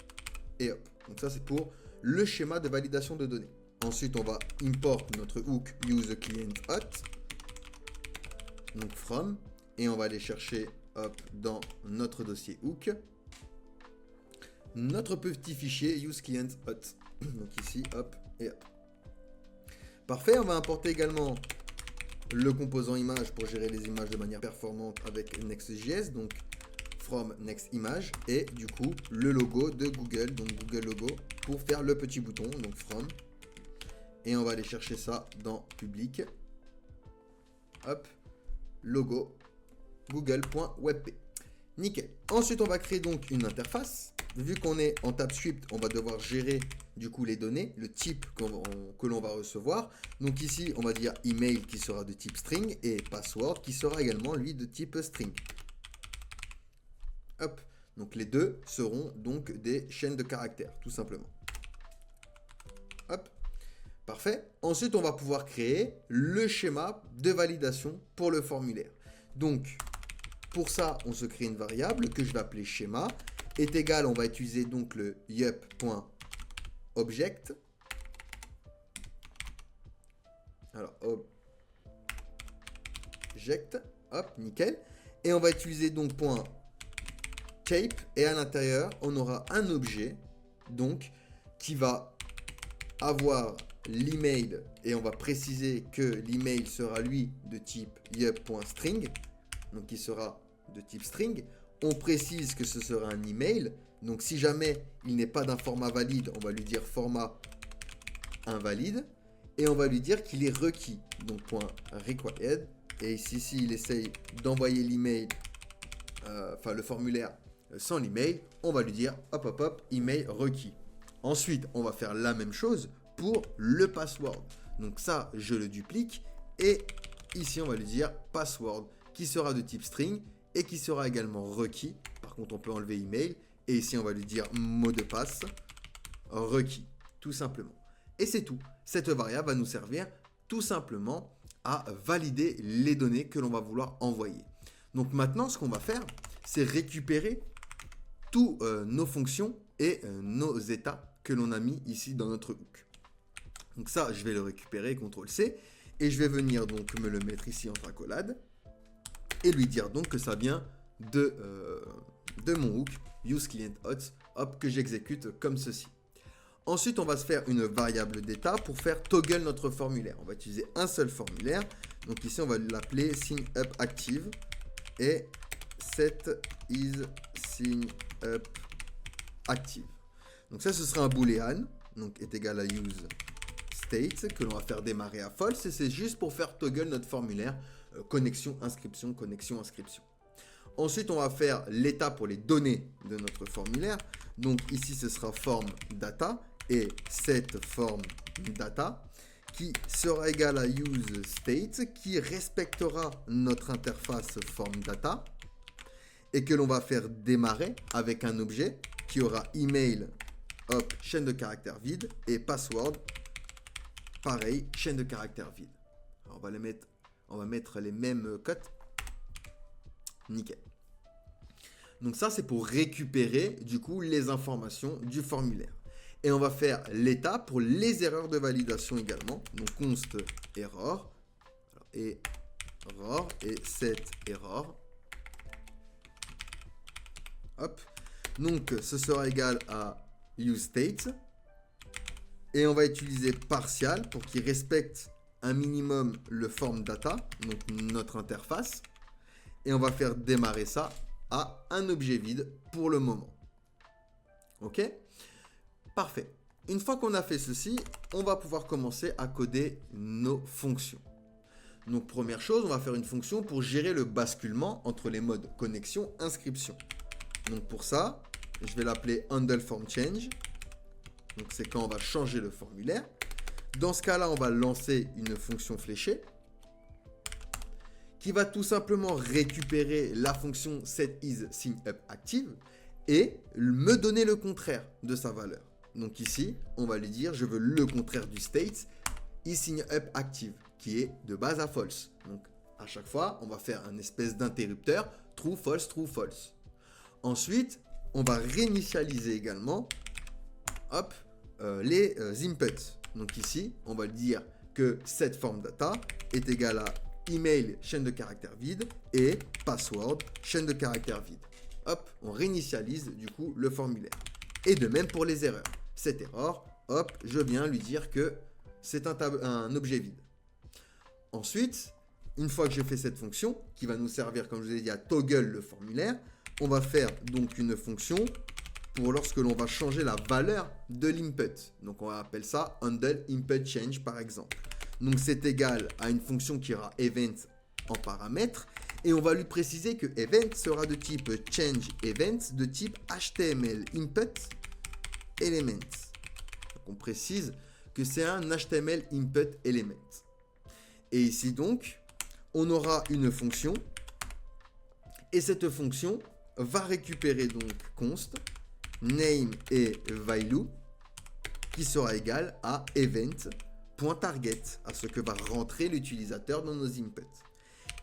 et hop. Donc ça c'est pour le schéma de validation de données. Ensuite on va import notre hook useClientHot, donc from, et on va aller chercher hop dans notre dossier hook notre petit fichier useClientHot. Donc ici hop et hop. Parfait, on va importer également le composant image pour gérer les images de manière performante avec Next.js, donc from next image, et du coup le logo de Google, donc Google logo, pour faire le petit bouton, donc from, et on va aller chercher ça dans public, hop, logo google.webp. Nickel. Ensuite on va créer donc une interface. Vu qu'on est en TabScript, on va devoir gérer du coup les données, le type que l'on va recevoir. Donc ici, on va dire email qui sera de type string et password qui sera également lui de type string. Hop. Donc les deux seront donc des chaînes de caractères, tout simplement. Hop. Parfait. Ensuite, on va pouvoir créer le schéma de validation pour le formulaire. Donc, pour ça, on se crée une variable que je vais appeler schéma. Est égal, on va utiliser donc le yup.object. Alors, object, hop, nickel. Et on va utiliser donc .shape et à l'intérieur, on aura un objet donc qui va avoir l'email et on va préciser que l'email sera lui de type yup.string, donc il sera de type string. On précise que ce sera un email. Donc, si jamais il n'est pas d'un format valide, on va lui dire format invalide. Et on va lui dire qu'il est requis. Donc, .required. Et ici, s'il essaye d'envoyer l'email, enfin le formulaire sans l'email, on va lui dire hop, hop, hop, email requis. Ensuite, on va faire la même chose pour le password. Donc, ça, je le duplique. Et ici, on va lui dire password qui sera de type string et qui sera également requis. Par contre, on peut enlever email. Et ici, on va lui dire mot de passe requis, tout simplement. Et c'est tout. Cette variable va nous servir tout simplement à valider les données que l'on va vouloir envoyer. Donc maintenant, ce qu'on va faire, c'est récupérer tous nos fonctions et nos états que l'on a mis ici dans notre hook. Donc ça, je vais le récupérer, CTRL-C. Et je vais venir donc me le mettre ici entre accolades. Et lui dire donc que ça vient de mon hook useClientHot, hop, que j'exécute comme ceci. Ensuite, on va se faire une variable d'état pour faire toggle notre formulaire. On va utiliser un seul formulaire. Donc ici, on va l'appeler signup_active et set is signup_active. Donc ça, ce sera un boolean, donc est égal à useState que l'on va faire démarrer à false et c'est juste pour faire toggle notre formulaire. Connexion, inscription, connexion, inscription. Ensuite, on va faire l'état pour les données de notre formulaire. Donc ici, ce sera form data et cette form data qui sera égal à useState qui respectera notre interface form data et que l'on va faire démarrer avec un objet qui aura email, hop, chaîne de caractères vide et password, pareil, chaîne de caractères vide. Alors, on va mettre les mêmes cotes. Nickel. Donc ça, c'est pour récupérer du coup les informations du formulaire. Et on va faire l'état pour les erreurs de validation également. Donc const error. Error et set error. Hop. Donc ce sera égal à useState. Et on va utiliser partial pour qu'il respecte un minimum le form data, donc notre interface. Et on va faire démarrer ça à un objet vide pour le moment. Ok? Parfait. Une fois qu'on a fait ceci, on va pouvoir commencer à coder nos fonctions. Donc première chose, on va faire une fonction pour gérer le basculement entre les modes connexion, inscription. Donc pour ça, je vais l'appeler handle form change. Donc c'est quand on va changer le formulaire. Dans ce cas-là, on va lancer une fonction fléchée qui va tout simplement récupérer la fonction setIsSignUpActive et me donner le contraire de sa valeur. Donc ici, on va lui dire, je veux le contraire du state isSignUpActive, qui est de base à false. Donc à chaque fois, on va faire un espèce d'interrupteur true, false, true, false. Ensuite, on va réinitialiser également hop, les inputs. Donc ici, on va dire que cette forme data est égale à email, chaîne de caractères vide, et password, chaîne de caractères vide. Hop, on réinitialise du coup le formulaire. Et de même pour les erreurs. Cette erreur, hop, je viens lui dire que c'est un objet vide. Ensuite, une fois que j'ai fait cette fonction, qui va nous servir, comme je vous ai dit, à toggle le formulaire, on va faire donc une fonction pour lorsque l'on va changer la valeur de l'input. Donc on appelle ça handle input change par exemple. Donc c'est égal à une fonction qui aura event en paramètre et on va lui préciser que event sera de type change event de type HTML input element. Donc on précise que c'est un HTML input element. Et ici donc, on aura une fonction et cette fonction va récupérer donc const name et value qui sera égal à event.target, à ce que va rentrer l'utilisateur dans nos inputs.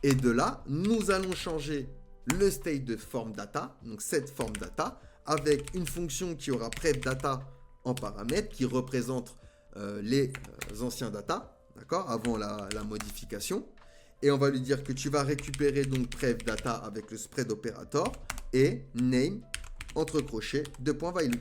Et de là, nous allons changer le state de form data, donc cette form data, avec une fonction qui aura pref data en paramètre, qui représente les anciens data, d'accord, avant la modification. Et on va lui dire que tu vas récupérer donc pref data avec le spread operator et name entre crochets $value.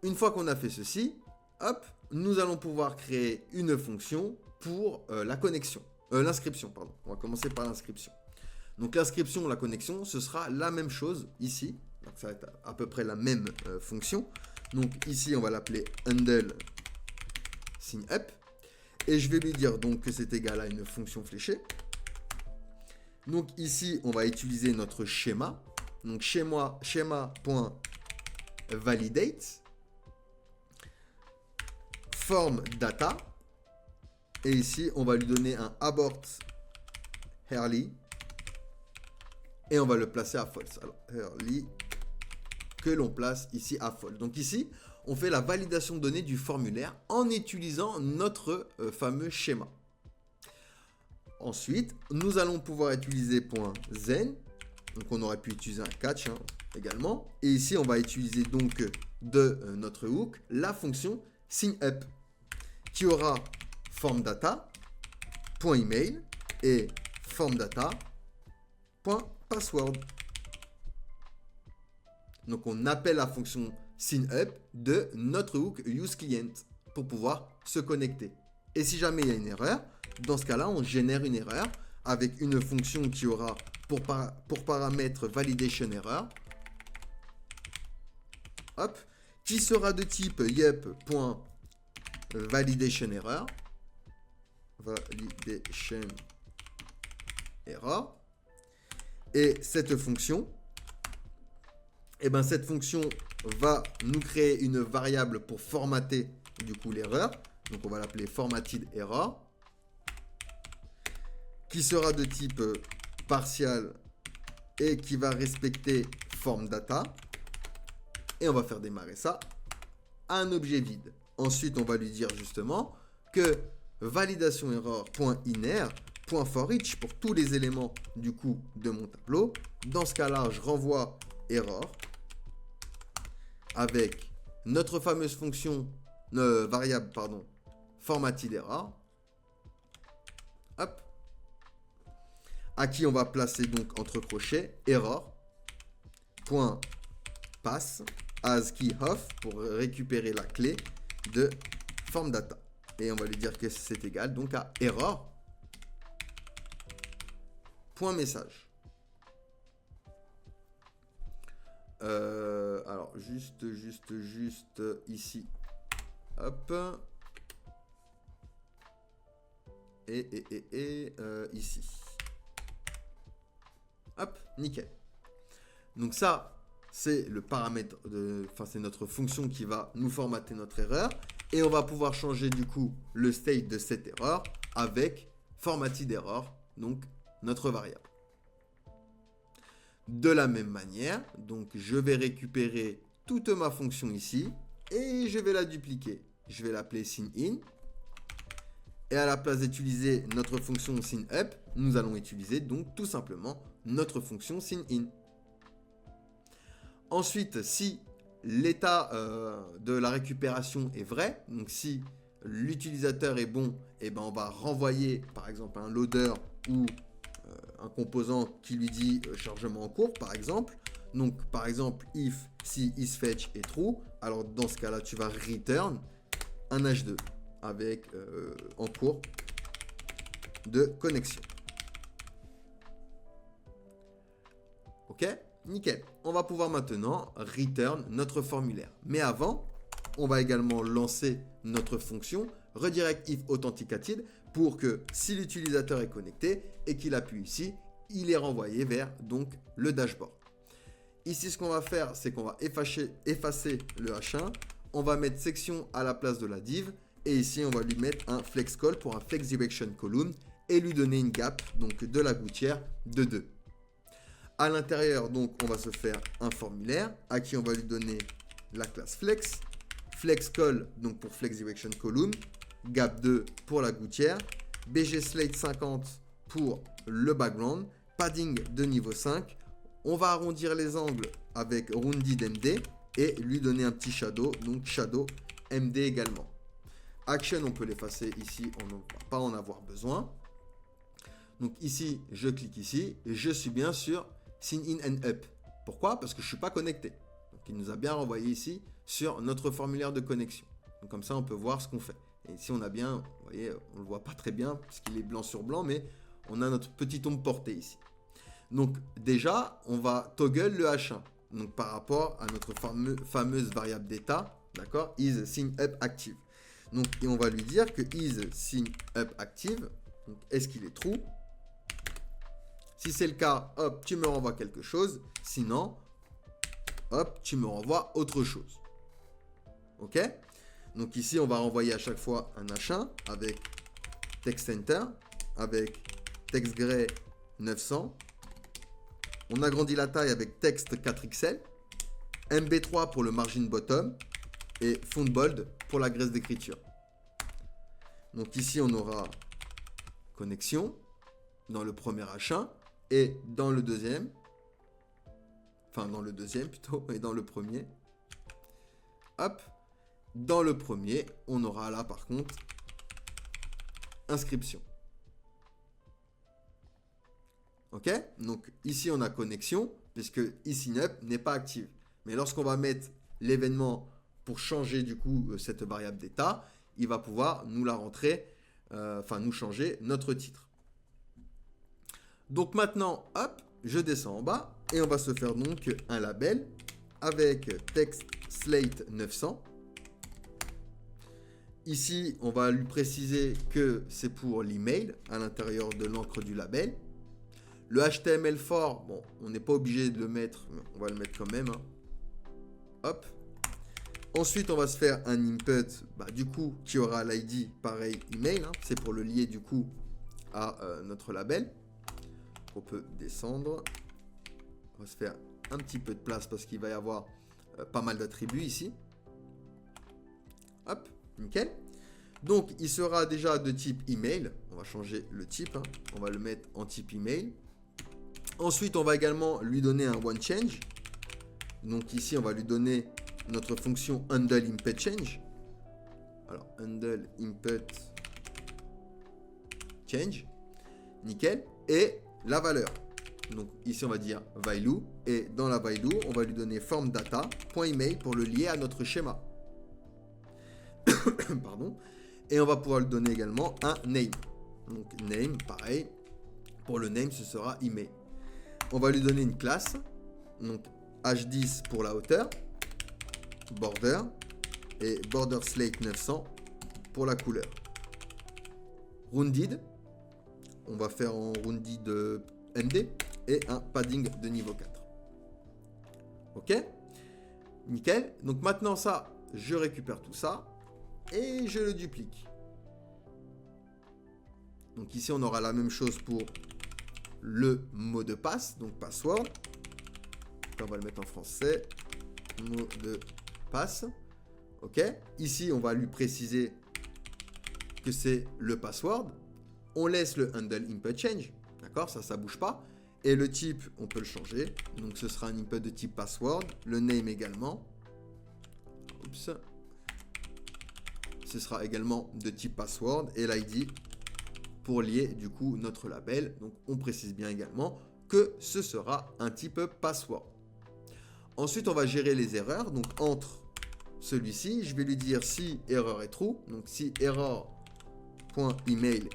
Une fois qu'on a fait ceci, hop, nous allons pouvoir créer une fonction pour la connexion, l'inscription, pardon. On va commencer par l'inscription. Donc l'inscription, la connexion, ce sera la même chose ici. Donc ça va être à peu près la même fonction. Donc ici, on va l'appeler handle signup. Et je vais lui dire donc que c'est égal à une fonction fléchée. Donc ici, on va utiliser notre schéma. Donc schéma.validate form data. Et ici, on va lui donner un abort early. Et on va le placer à false. Alors, early que l'on place ici à false. Donc ici, on fait la validation de données du formulaire en utilisant notre fameux schéma. Ensuite, nous allons pouvoir utiliser .zen. Donc on aurait pu utiliser un catch également. Et ici, on va utiliser donc de notre hook la fonction signup qui aura formData.email et formData.password. Donc on appelle la fonction signup de notre hook useClient pour pouvoir se connecter. Et si jamais il y a une erreur, dans ce cas-là, on génère une erreur avec une fonction qui aura pour paramètre validation error, hop, qui sera de type yup.validation error, validation error, et cette fonction, cette fonction va nous créer une variable pour formater du coup l'erreur. Donc on va l'appeler formatted error, qui sera de type partial et qui va respecter form data. Et on va faire démarrer ça à un objet vide. Ensuite, on va lui dire justement que validation error.iner.forEach pour tous les éléments du coup de mon tableau. Dans ce cas-là, je renvoie error avec notre fameuse fonction variable formatted error. Hop. À qui on va placer donc entre crochets error.pass as key off pour récupérer la clé de form data. Et on va lui dire que c'est égal donc à error.message. Alors juste ici. Hop. Et ici. Hop, nickel. Donc ça, c'est le paramètre, c'est notre fonction qui va nous formater notre erreur. Et on va pouvoir changer du coup le state de cette erreur avec formatted error, donc notre variable. De la même manière, donc je vais récupérer toute ma fonction ici et je vais la dupliquer. Je vais l'appeler SynIn. Et à la place d'utiliser notre fonction SynUp, nous allons utiliser donc tout simplement notre fonction SynIn. Ensuite, si l'état de la récupération est vrai, donc si l'utilisateur est bon, et ben on va renvoyer par exemple un loader ou un composant qui lui dit chargement en cours par exemple. Donc par exemple if si isFetch est true, alors dans ce cas-là tu vas return un H2 avec en cours de connexion. Ok, nickel. On va pouvoir maintenant return notre formulaire. Mais avant, on va également lancer notre fonction redirect if authenticated pour que si l'utilisateur est connecté et qu'il appuie ici, il est renvoyé vers donc le dashboard. Ici, ce qu'on va faire, c'est qu'on va effacer le H1. On va mettre section à la place de la div. Et ici, on va lui mettre un flex call pour un flex direction column et lui donner une gap donc de la gouttière de 2. À l'intérieur, donc, on va se faire un formulaire à qui on va lui donner la classe flex, flex call donc pour flex direction column, gap 2 pour la gouttière, bg slate 50 pour le background, padding de niveau 5. On va arrondir les angles avec rounded MD et lui donner un petit shadow, donc shadow MD également. Action, on peut l'effacer ici, on ne va pas en avoir besoin. Donc ici, je clique ici et je suis bien sur Sign in and up. Pourquoi? Parce que je ne suis pas connecté. Donc il nous a bien renvoyé ici sur notre formulaire de connexion. Donc comme ça, on peut voir ce qu'on fait. Et ici, on a bien, vous voyez, on ne le voit pas très bien parce qu'il est blanc sur blanc, mais on a notre petite ombre portée ici. Donc déjà, on va toggle le H1. Donc par rapport à notre fameuse variable d'état, d'accord, is sign up active. Donc et on va lui dire que is sign up active. Donc est-ce qu'il est true? Si c'est le cas, hop, tu me renvoies quelque chose. Sinon, hop, tu me renvoies autre chose. Ok? Donc ici, on va renvoyer à chaque fois un H1 avec text center, avec text gray 900. On agrandit la taille avec texte 4XL, MB3 pour le margin bottom et font bold pour la graisse d'écriture. Donc ici, on aura connexion dans le premier H1 et dans le deuxième, plutôt, et dans le premier. Hop, dans le premier, on aura là par contre inscription. Ok, donc ici on a connexion puisque eSynUp n'est pas active. Mais lorsqu'on va mettre l'événement pour changer du coup cette variable d'état, il va pouvoir nous la rentrer, nous changer notre titre. Donc maintenant, hop, je descends en bas et on va se faire donc un label avec text slate 900. Ici, on va lui préciser que c'est pour l'email à l'intérieur de l'encre du label. Le HTML4, bon, on n'est pas obligé de le mettre, mais on va le mettre quand même. Hein. Hop. Ensuite, on va se faire un input, du coup, qui aura l'ID pareil email. Hein. C'est pour le lier du coup à notre label. On peut descendre. On va se faire un petit peu de place parce qu'il va y avoir pas mal d'attributs ici. Hop, nickel. Donc, il sera déjà de type email. On va changer le type. Hein. On va le mettre en type email. Ensuite, on va également lui donner un onChange. Donc ici, on va lui donner notre fonction handle input change. Alors, handle input change. Nickel. Et la valeur. Donc ici, on va dire value. Et dans la value, on va lui donner form data.email pour le lier à notre schéma. Pardon. Et on va pouvoir lui donner également un name. Donc name, pareil. Pour le name, ce sera email. On va lui donner une classe, donc H10 pour la hauteur, border, et border slate 900 pour la couleur. Rounded, on va faire en rounded MD, et un padding de niveau 4. Ok? Nickel. Donc maintenant ça, je récupère tout ça et je le duplique. Donc ici, on aura la même chose pour le mot de passe, donc password. On va le mettre en français. Mot de passe. Ok. Ici, on va lui préciser que c'est le password. On laisse le handle input change. D'accord? Ça bouge pas. Et le type, on peut le changer. Donc ce sera un input de type password. Le name également. Oups. Ce sera également de type password. Et l'ID pour lier du coup notre label. Donc on précise bien également que ce sera un type password. Ensuite, on va gérer les erreurs. Donc entre celui-ci, je vais lui dire si erreur est true. Donc si error.email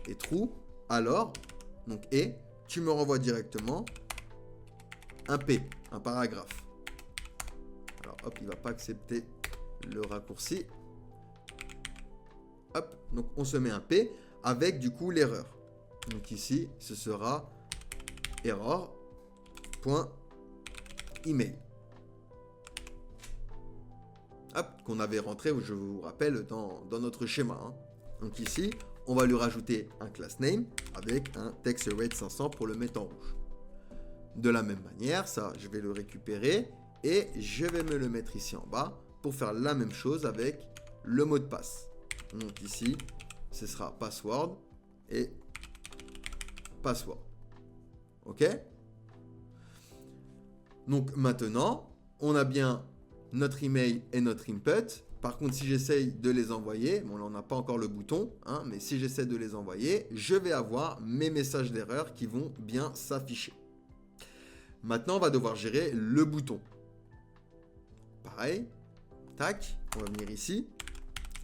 est true, alors, donc et tu me renvoies directement un P, un paragraphe. Alors hop, il va pas accepter le raccourci. Hop, donc on se met un P avec du coup l'erreur. Donc ici, ce sera error.email. Hop, qu'on avait rentré, je vous rappelle, dans notre schéma. Hein. Donc ici, on va lui rajouter un class name avec un text rate 500 pour le mettre en rouge. De la même manière, ça, je vais le récupérer et je vais me le mettre ici en bas pour faire la même chose avec le mot de passe. Donc ici, ce sera password et password. Ok? Donc maintenant, on a bien notre email et notre input. Par contre, si j'essaye de les envoyer, bon là on n'a pas encore le bouton, hein, mais si j'essaie de les envoyer, je vais avoir mes messages d'erreur qui vont bien s'afficher. Maintenant, on va devoir gérer le bouton. Pareil, tac, on va venir ici.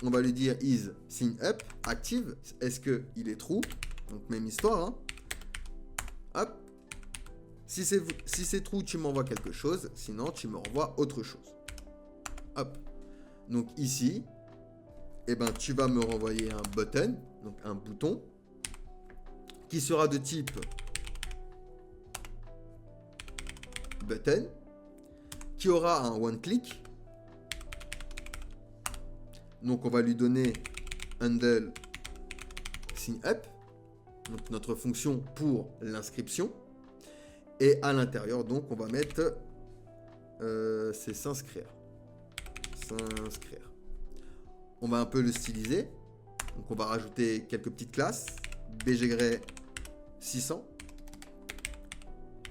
On va lui dire is sign up, active, est-ce qu'il est true? Donc même histoire. Hein. Hop. Si c'est true, tu m'envoies quelque chose, sinon tu me renvoies autre chose. Hop. Donc ici, eh ben, tu vas me renvoyer un button, donc un bouton, qui sera de type button, qui aura un one click. Donc on va lui donner handle sign up, donc notre fonction pour l'inscription. Et à l'intérieur, donc on va mettre c'est s'inscrire. S'inscrire. On va un peu le styliser. Donc on va rajouter quelques petites classes. BGray 600.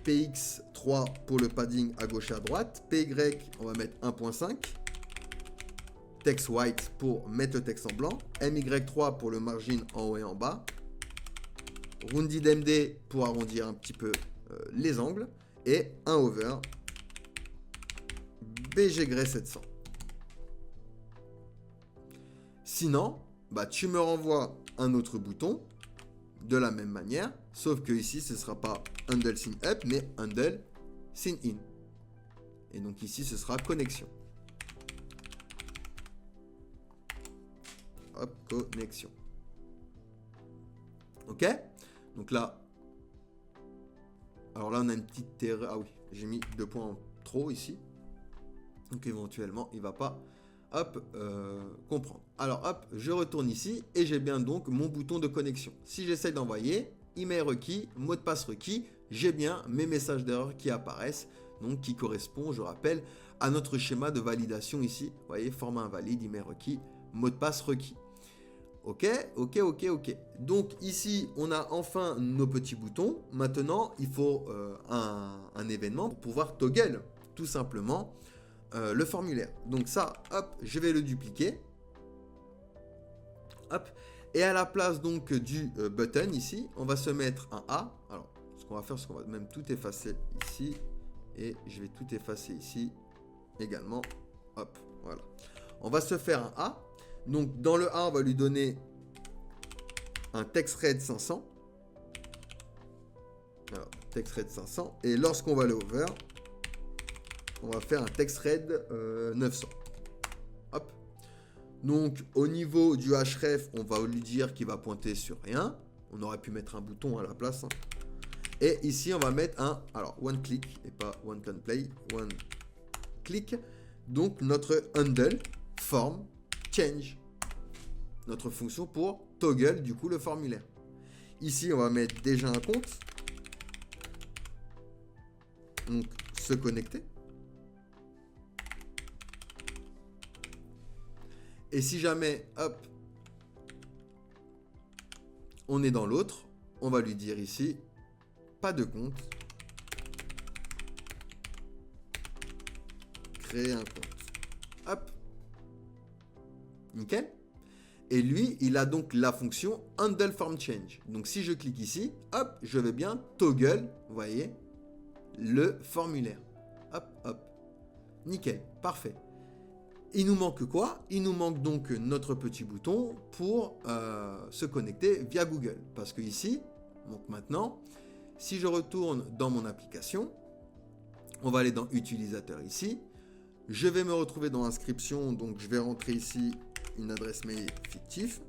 PX3 pour le padding à gauche et à droite. PY, on va mettre 1.5. Text white pour mettre le texte en blanc. MY3 pour le margin en haut et en bas. RoundedMD pour arrondir un petit peu les angles. Et un over. BGray 700. Sinon, bah, tu me renvoies un autre bouton de la même manière, sauf que ici, ce ne sera pas handle sign up, mais handle sign in. Et donc ici, ce sera connexion. Hop, connexion. Ok? Donc là, alors là, on a une petite erreur. Ah oui, j'ai mis 2 points en trop ici. Donc éventuellement, il ne va pas comprendre. Alors hop, je retourne ici et j'ai bien donc mon bouton de connexion. Si j'essaie d'envoyer, email requis, mot de passe requis, j'ai bien mes messages d'erreur qui apparaissent, donc qui correspond, je rappelle, à notre schéma de validation ici. Vous voyez, format invalide, email requis, mot de passe requis. Ok. Donc ici, on a enfin nos petits boutons. Maintenant, il faut un événement pour pouvoir toggle tout simplement le formulaire. Donc ça, hop, je vais le dupliquer. Hop. Et à la place donc du button ici, on va se mettre un A. Alors, ce qu'on va faire, c'est qu'on va même tout effacer ici. Et je vais tout effacer ici également. Hop, voilà. On va se faire un A. Donc dans le A, on va lui donner un TextRed 500. Alors, TextRed 500. Et lorsqu'on va le over, on va faire un TextRed 900. Hop. Donc au niveau du href, on va lui dire qu'il va pointer sur rien. On aurait pu mettre un bouton à la place. Hein. Et ici, on va mettre un, alors one click et pas one can play, one clique donc notre handle form change, notre fonction pour toggle du coup le formulaire. Ici, on va mettre déjà un compte, donc se connecter. Et si jamais, hop, on est dans l'autre, on va lui dire ici, pas de compte, créer un compte. Hop, nickel. Et lui, il a donc la fonction handle form change. Donc si je clique ici, hop, je vais bien toggle, vous voyez, le formulaire. Hop, hop, nickel, parfait. Il nous manque quoi? Il nous manque donc notre petit bouton pour se connecter via Google. Parce que ici, donc maintenant, si je retourne dans mon application, on va aller dans utilisateur ici. Je vais me retrouver dans inscription, donc je vais rentrer ici une adresse mail fictive.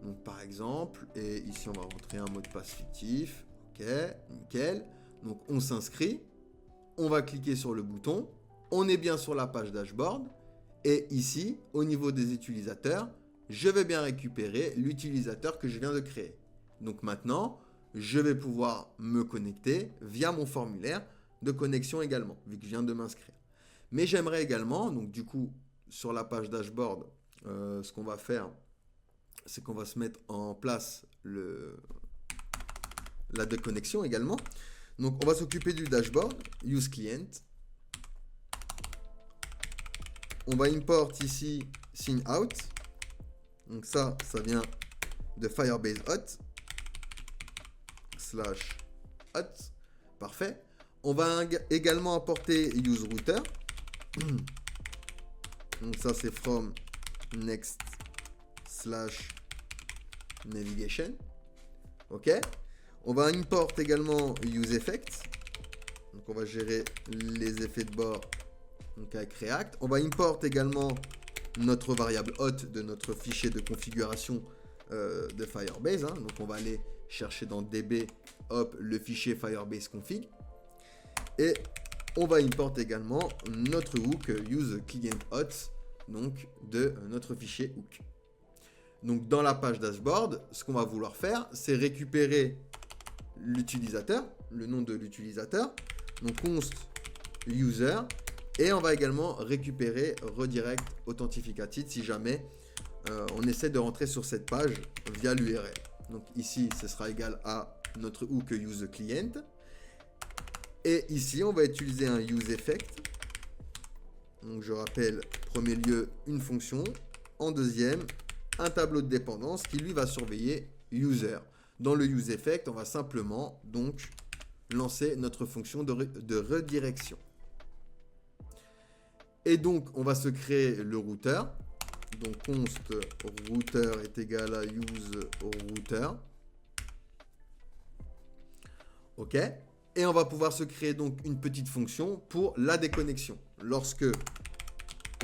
Donc par exemple, et ici on va rentrer un mot de passe fictif. Ok, nickel. Donc on s'inscrit, on va cliquer sur le bouton. On est bien sur la page dashboard et ici, au niveau des utilisateurs, je vais bien récupérer l'utilisateur que je viens de créer. Donc maintenant, je vais pouvoir me connecter via mon formulaire de connexion également, vu que je viens de m'inscrire. Mais j'aimerais également, donc du coup, sur la page dashboard, ce qu'on va faire, c'est qu'on va se mettre en place la déconnexion également. Donc on va s'occuper du dashboard, use client. On va import ici sign out. Donc ça vient de Firebase hot /hot. Parfait. On va également importer use router. Donc ça c'est from next /navigation. Ok. On va import également use effect. Donc on va gérer les effets de bord. Donc avec React, on va import également notre variable hot de notre fichier de configuration de Firebase. Hein. Donc on va aller chercher dans DB, hop, le fichier Firebase config. Et on va import également notre hook use client hot, donc de notre fichier hook. Donc dans la page dashboard, ce qu'on va vouloir faire, c'est récupérer l'utilisateur, le nom de l'utilisateur. Donc const user. Et on va également récupérer redirect authenticated si jamais on essaie de rentrer sur cette page via l'URL. Donc ici, ce sera égal à notre hook use client. Et ici, on va utiliser un use effect. Donc je rappelle, premier lieu, une fonction. En deuxième, un tableau de dépendance qui lui va surveiller user. Dans le use effect, on va simplement donc lancer notre fonction de redirection. Et donc, on va se créer le routeur. Donc, const router est égal à use router. OK. Et on va pouvoir se créer donc une petite fonction pour la déconnexion. Lorsque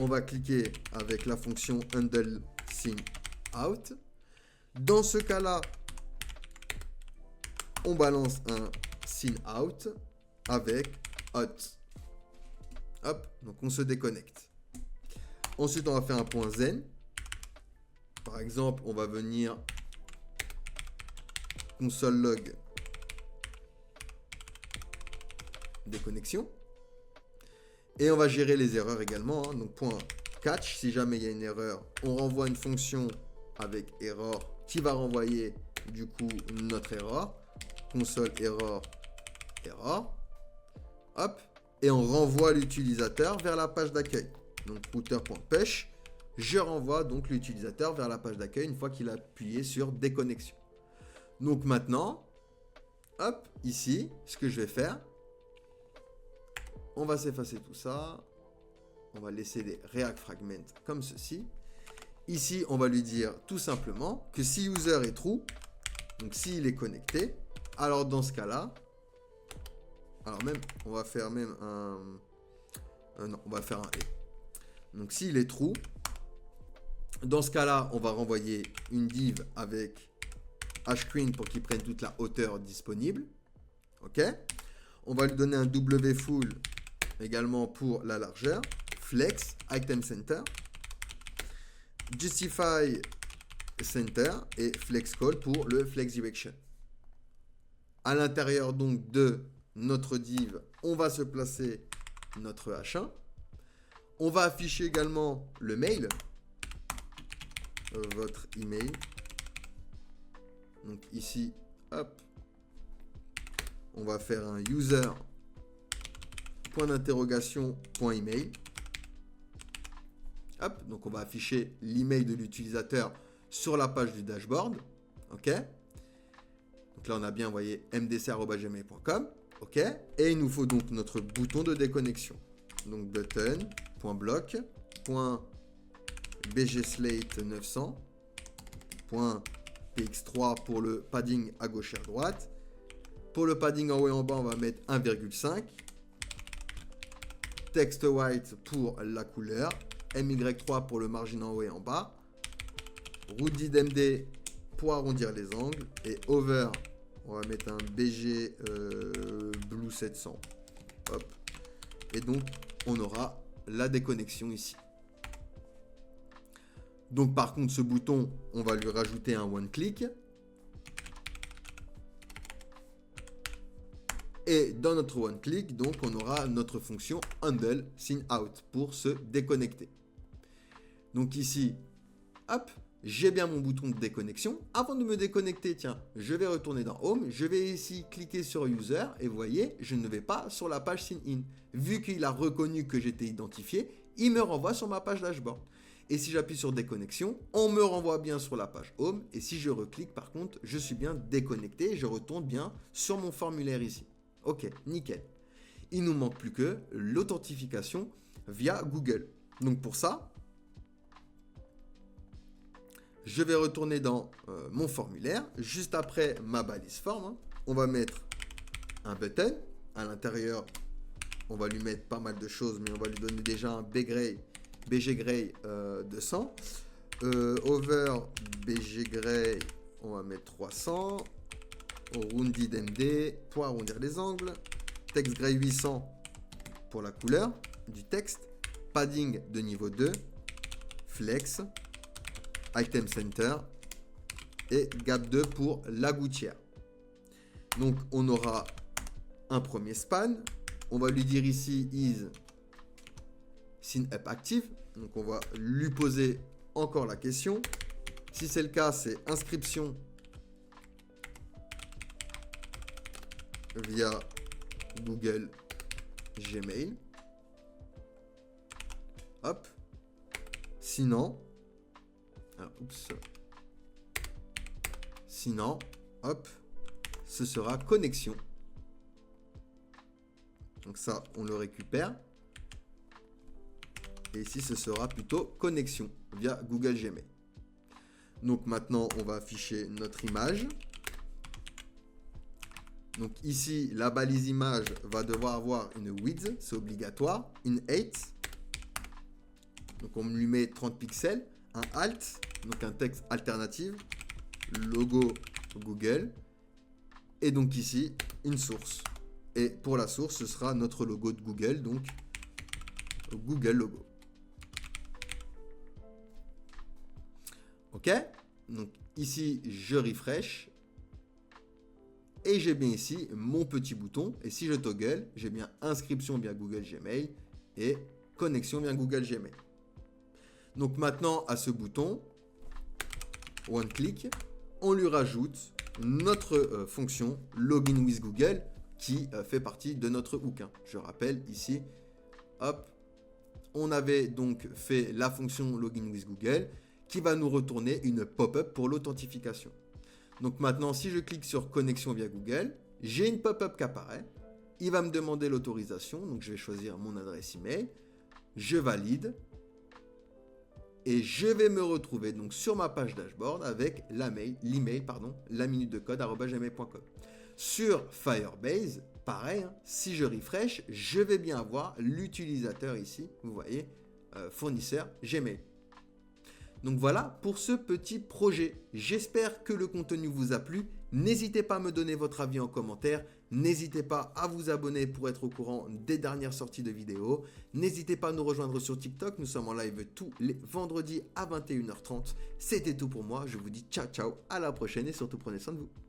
on va cliquer avec la fonction handle sign out. Dans ce cas-là, on balance un sign out avec hot. Hop, donc on se déconnecte. Ensuite, on va faire un point zen. Par exemple, on va venir console log déconnexion. Et on va gérer les erreurs également. Hein. Donc point catch, si jamais il y a une erreur, on renvoie une fonction avec error qui va renvoyer du coup notre erreur. Console error. Hop. Et on renvoie l'utilisateur vers la page d'accueil. Donc router.push, je renvoie donc l'utilisateur vers la page d'accueil une fois qu'il a appuyé sur déconnexion. Donc maintenant, hop, ici, ce que je vais faire, on va s'effacer tout ça. On va laisser des React fragments comme ceci. Ici, on va lui dire tout simplement que si user est true, donc s'il est connecté, alors dans ce cas-là, alors même, on va faire même non, on va faire un et. Donc s'il est true, dans ce cas-là, on va renvoyer une div avec hscreen pour qu'il prenne toute la hauteur disponible. OK. On va lui donner un wfull également pour la largeur, Flex, Item Center, Justify Center et Flex Call pour le Flex Direction. À l'intérieur donc de notre div, on va se placer notre H1. On va afficher également le mail, votre email. Donc ici, hop, on va faire un user point d'interrogation point email. Hop, donc on va afficher l'email de l'utilisateur sur la page du dashboard. OK. Donc là, on a bien envoyé mdc@gmail.com. OK. Et il nous faut donc notre bouton de déconnexion. Donc button.block.bgslate900.px3 pour le padding à gauche et à droite. Pour le padding en haut et en bas, on va mettre 1,5. Text white pour la couleur. MY3 pour le margin en haut et en bas. RootedMD pour arrondir les angles. Et over, on va mettre un BG Blue 700. Hop. Et donc, on aura la déconnexion ici. Donc, par contre, ce bouton, on va lui rajouter un one-click. Et dans notre one-click, donc, on aura notre fonction handle sign out pour se déconnecter. Donc ici, hop, j'ai bien mon bouton de déconnexion. Avant de me déconnecter, tiens, je vais retourner dans Home. Je vais ici cliquer sur User et vous voyez, je ne vais pas sur la page Sign In. Vu qu'il a reconnu que j'étais identifié, il me renvoie sur ma page dashboard. Et si j'appuie sur déconnexion, on me renvoie bien sur la page Home. Et si je reclique, par contre, je suis bien déconnecté et je retourne bien sur mon formulaire ici. Ok, nickel. Il nous manque plus que l'authentification via Google. Donc pour ça, je vais retourner dans mon formulaire. Juste après ma balise forme, on va mettre un button. À l'intérieur, on va lui mettre pas mal de choses, mais on va lui donner déjà un BG Gray 200. Over BG Gray, on va mettre 300. RoundedMD pour arrondir les angles. Text Gray 800 pour la couleur du texte. Padding de niveau 2. Flex. Item Center et Gap 2 pour la gouttière. Donc on aura un premier span. On va lui dire ici is sign up active. Donc on va lui poser encore la question. Si c'est le cas, c'est inscription via Google Gmail. Hop. Sinon, sinon, hop, ce sera connexion. Donc ça, on le récupère. Et ici, ce sera plutôt connexion via Google Gmail. Donc maintenant, on va afficher notre image. Donc ici, la balise image va devoir avoir une width, c'est obligatoire, une height. Donc on lui met 30 pixels, un alt, donc un texte alternative, logo Google, et donc ici, une source. Et pour la source, ce sera notre logo de Google, donc Google logo. Ok, donc ici, je refresh. Et j'ai bien ici mon petit bouton. Et si je toggle, j'ai bien inscription via Google Gmail et connexion via Google Gmail. Donc maintenant, à ce bouton, one click, on lui rajoute notre fonction Login with Google qui fait partie de notre hook. Je rappelle ici, hop, on avait donc fait la fonction Login with Google qui va nous retourner une pop-up pour l'authentification. Donc maintenant, si je clique sur connexion via Google, j'ai une pop-up qui apparaît. Il va me demander l'autorisation. Donc je vais choisir mon adresse email. Je valide. Et je vais me retrouver donc sur ma page dashboard avec l'email, la minute de code @gmail.com. Sur Firebase, pareil, si je refresh, je vais bien avoir l'utilisateur ici. Vous voyez, fournisseur Gmail. Donc voilà pour ce petit projet. J'espère que le contenu vous a plu. N'hésitez pas à me donner votre avis en commentaire. N'hésitez pas à vous abonner pour être au courant des dernières sorties de vidéos. N'hésitez pas à nous rejoindre sur TikTok. Nous sommes en live tous les vendredis à 21h30. C'était tout pour moi. Je vous dis ciao ciao, à la prochaine et surtout prenez soin de vous.